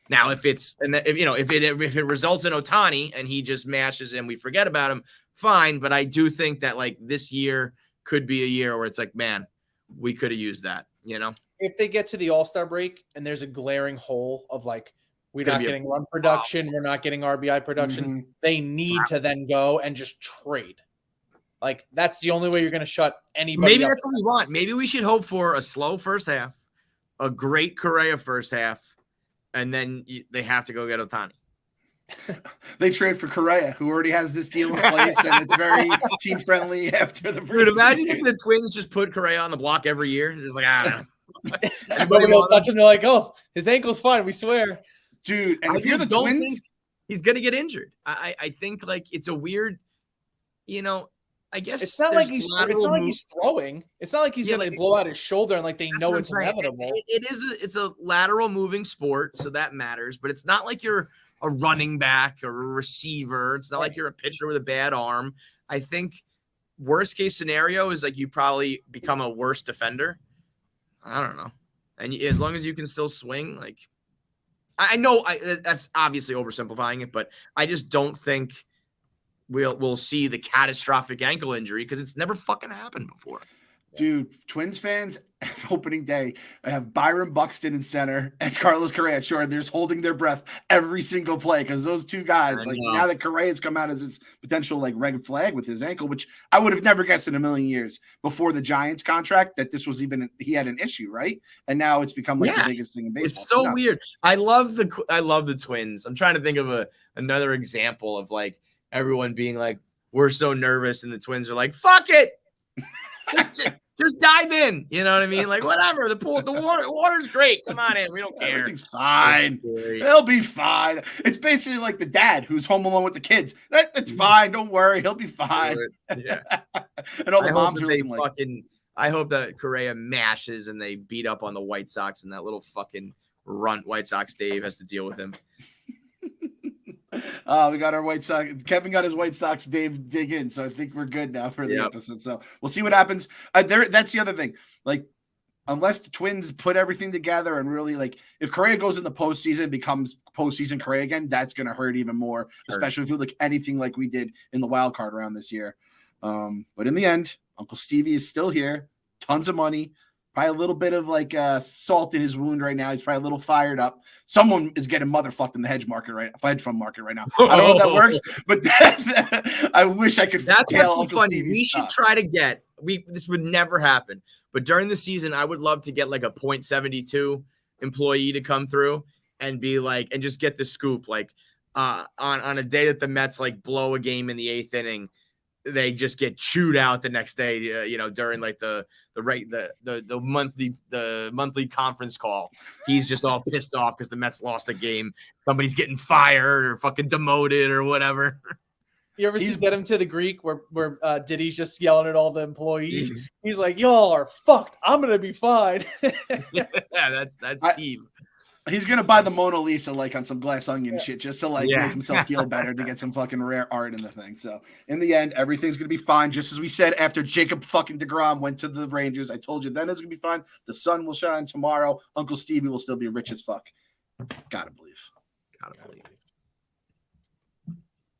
Now, if it results in Otani and he just mashes and we forget about him, fine. But I do think that like this year could be a year where it's like, man, we could have used that, you know? If they get to the All-Star break and there's a glaring hole of like, we're not getting run production, we're not getting RBI production, they need to then go and just trade. Like, that's the only way you're going to shut anybody Maybe up. that's what we want. Maybe we should hope for a slow first half, a great Correa first half, and then they have to go get Otani. They trade for Correa, who already has this deal in place, and it's very team friendly after the first. Dude, imagine if the Twins just put Correa on the block every year. They're just like, I don't know. Everybody will touch him. They're like, oh, his ankle's fine. We swear. Dude, and if you're the Twins, he's going to get injured. I think like it's a weird, you know, I guess it's not like he's throwing. It's not like he's going to blow out his shoulder and like they know it's inevitable. It's a lateral moving sport, so that matters. But it's not like you're a running back or a receiver. It's not like you're a pitcher with a bad arm. I think worst case scenario is like you probably become a worse defender. I don't know. And as long as you can still swing, like I know that's obviously oversimplifying it, but I just don't think we'll see the catastrophic ankle injury because it's never fucking happened before. Dude, Twins fans, opening day, I have Byron Buxton in center and Carlos Correa at short. They're just holding their breath every single play because those two guys, like now that Correa's come out as his potential like red flag with his ankle, which I would have never guessed in a million years before the Giants contract that this was even he had an issue, right? And now it's become like the biggest thing in baseball. It's so weird. I love the Twins. I'm trying to think of another example of like everyone being like, we're so nervous, and the Twins are like, fuck it. Just dive in. You know what I mean? Like, whatever. The water's great. Come on in. We don't care. Everything's fine. They'll be fine. It's basically like the dad who's home alone with the kids. That's fine. Don't worry. He'll be fine. Yeah. And all the moms are looking like, I hope that Correa mashes and they beat up on the White Sox and that little fucking runt White Sox Dave has to deal with him. We got our White Sox. Kevin got his White Sox Dave dig in, so I think we're good now for the episode. So we'll see what happens. That's the other thing. Like, unless the Twins put everything together and really like, if Correa goes in the postseason, becomes postseason Correa again, that's going to hurt even more, especially if you look anything like we did in the wild card round this year. But in the end, Uncle Stevie is still here. Tons of money. Probably a little bit of like salt in his wound right now. He's probably a little fired up. Someone is getting motherfucked in the hedge fund market right now. I don't know if that works, but I wish I could. That's what's funny. We should try to get. This would never happen, but during the season, I would love to get like a .72 employee to come through and be like, and just get the scoop. Like on a day that the Mets like blow a game in the 8th inning, they just get chewed out the next day. During like the monthly conference call, he's just all pissed off because the Mets lost a game. Somebody's getting fired or fucking demoted or whatever. You ever see Get Him to the Greek where Diddy's just yelling at all the employees? He's like, y'all are fucked. I'm gonna be fine. Yeah, that's Steve. He's gonna buy the Mona Lisa like on some Glass Onion shit just to like make himself feel better to get some fucking rare art in the thing. So in the end, everything's gonna be fine. Just as we said after Jacob fucking DeGrom went to the Rangers, I told you then it's gonna be fine. The sun will shine tomorrow. Uncle Stevie will still be rich as fuck. Gotta believe.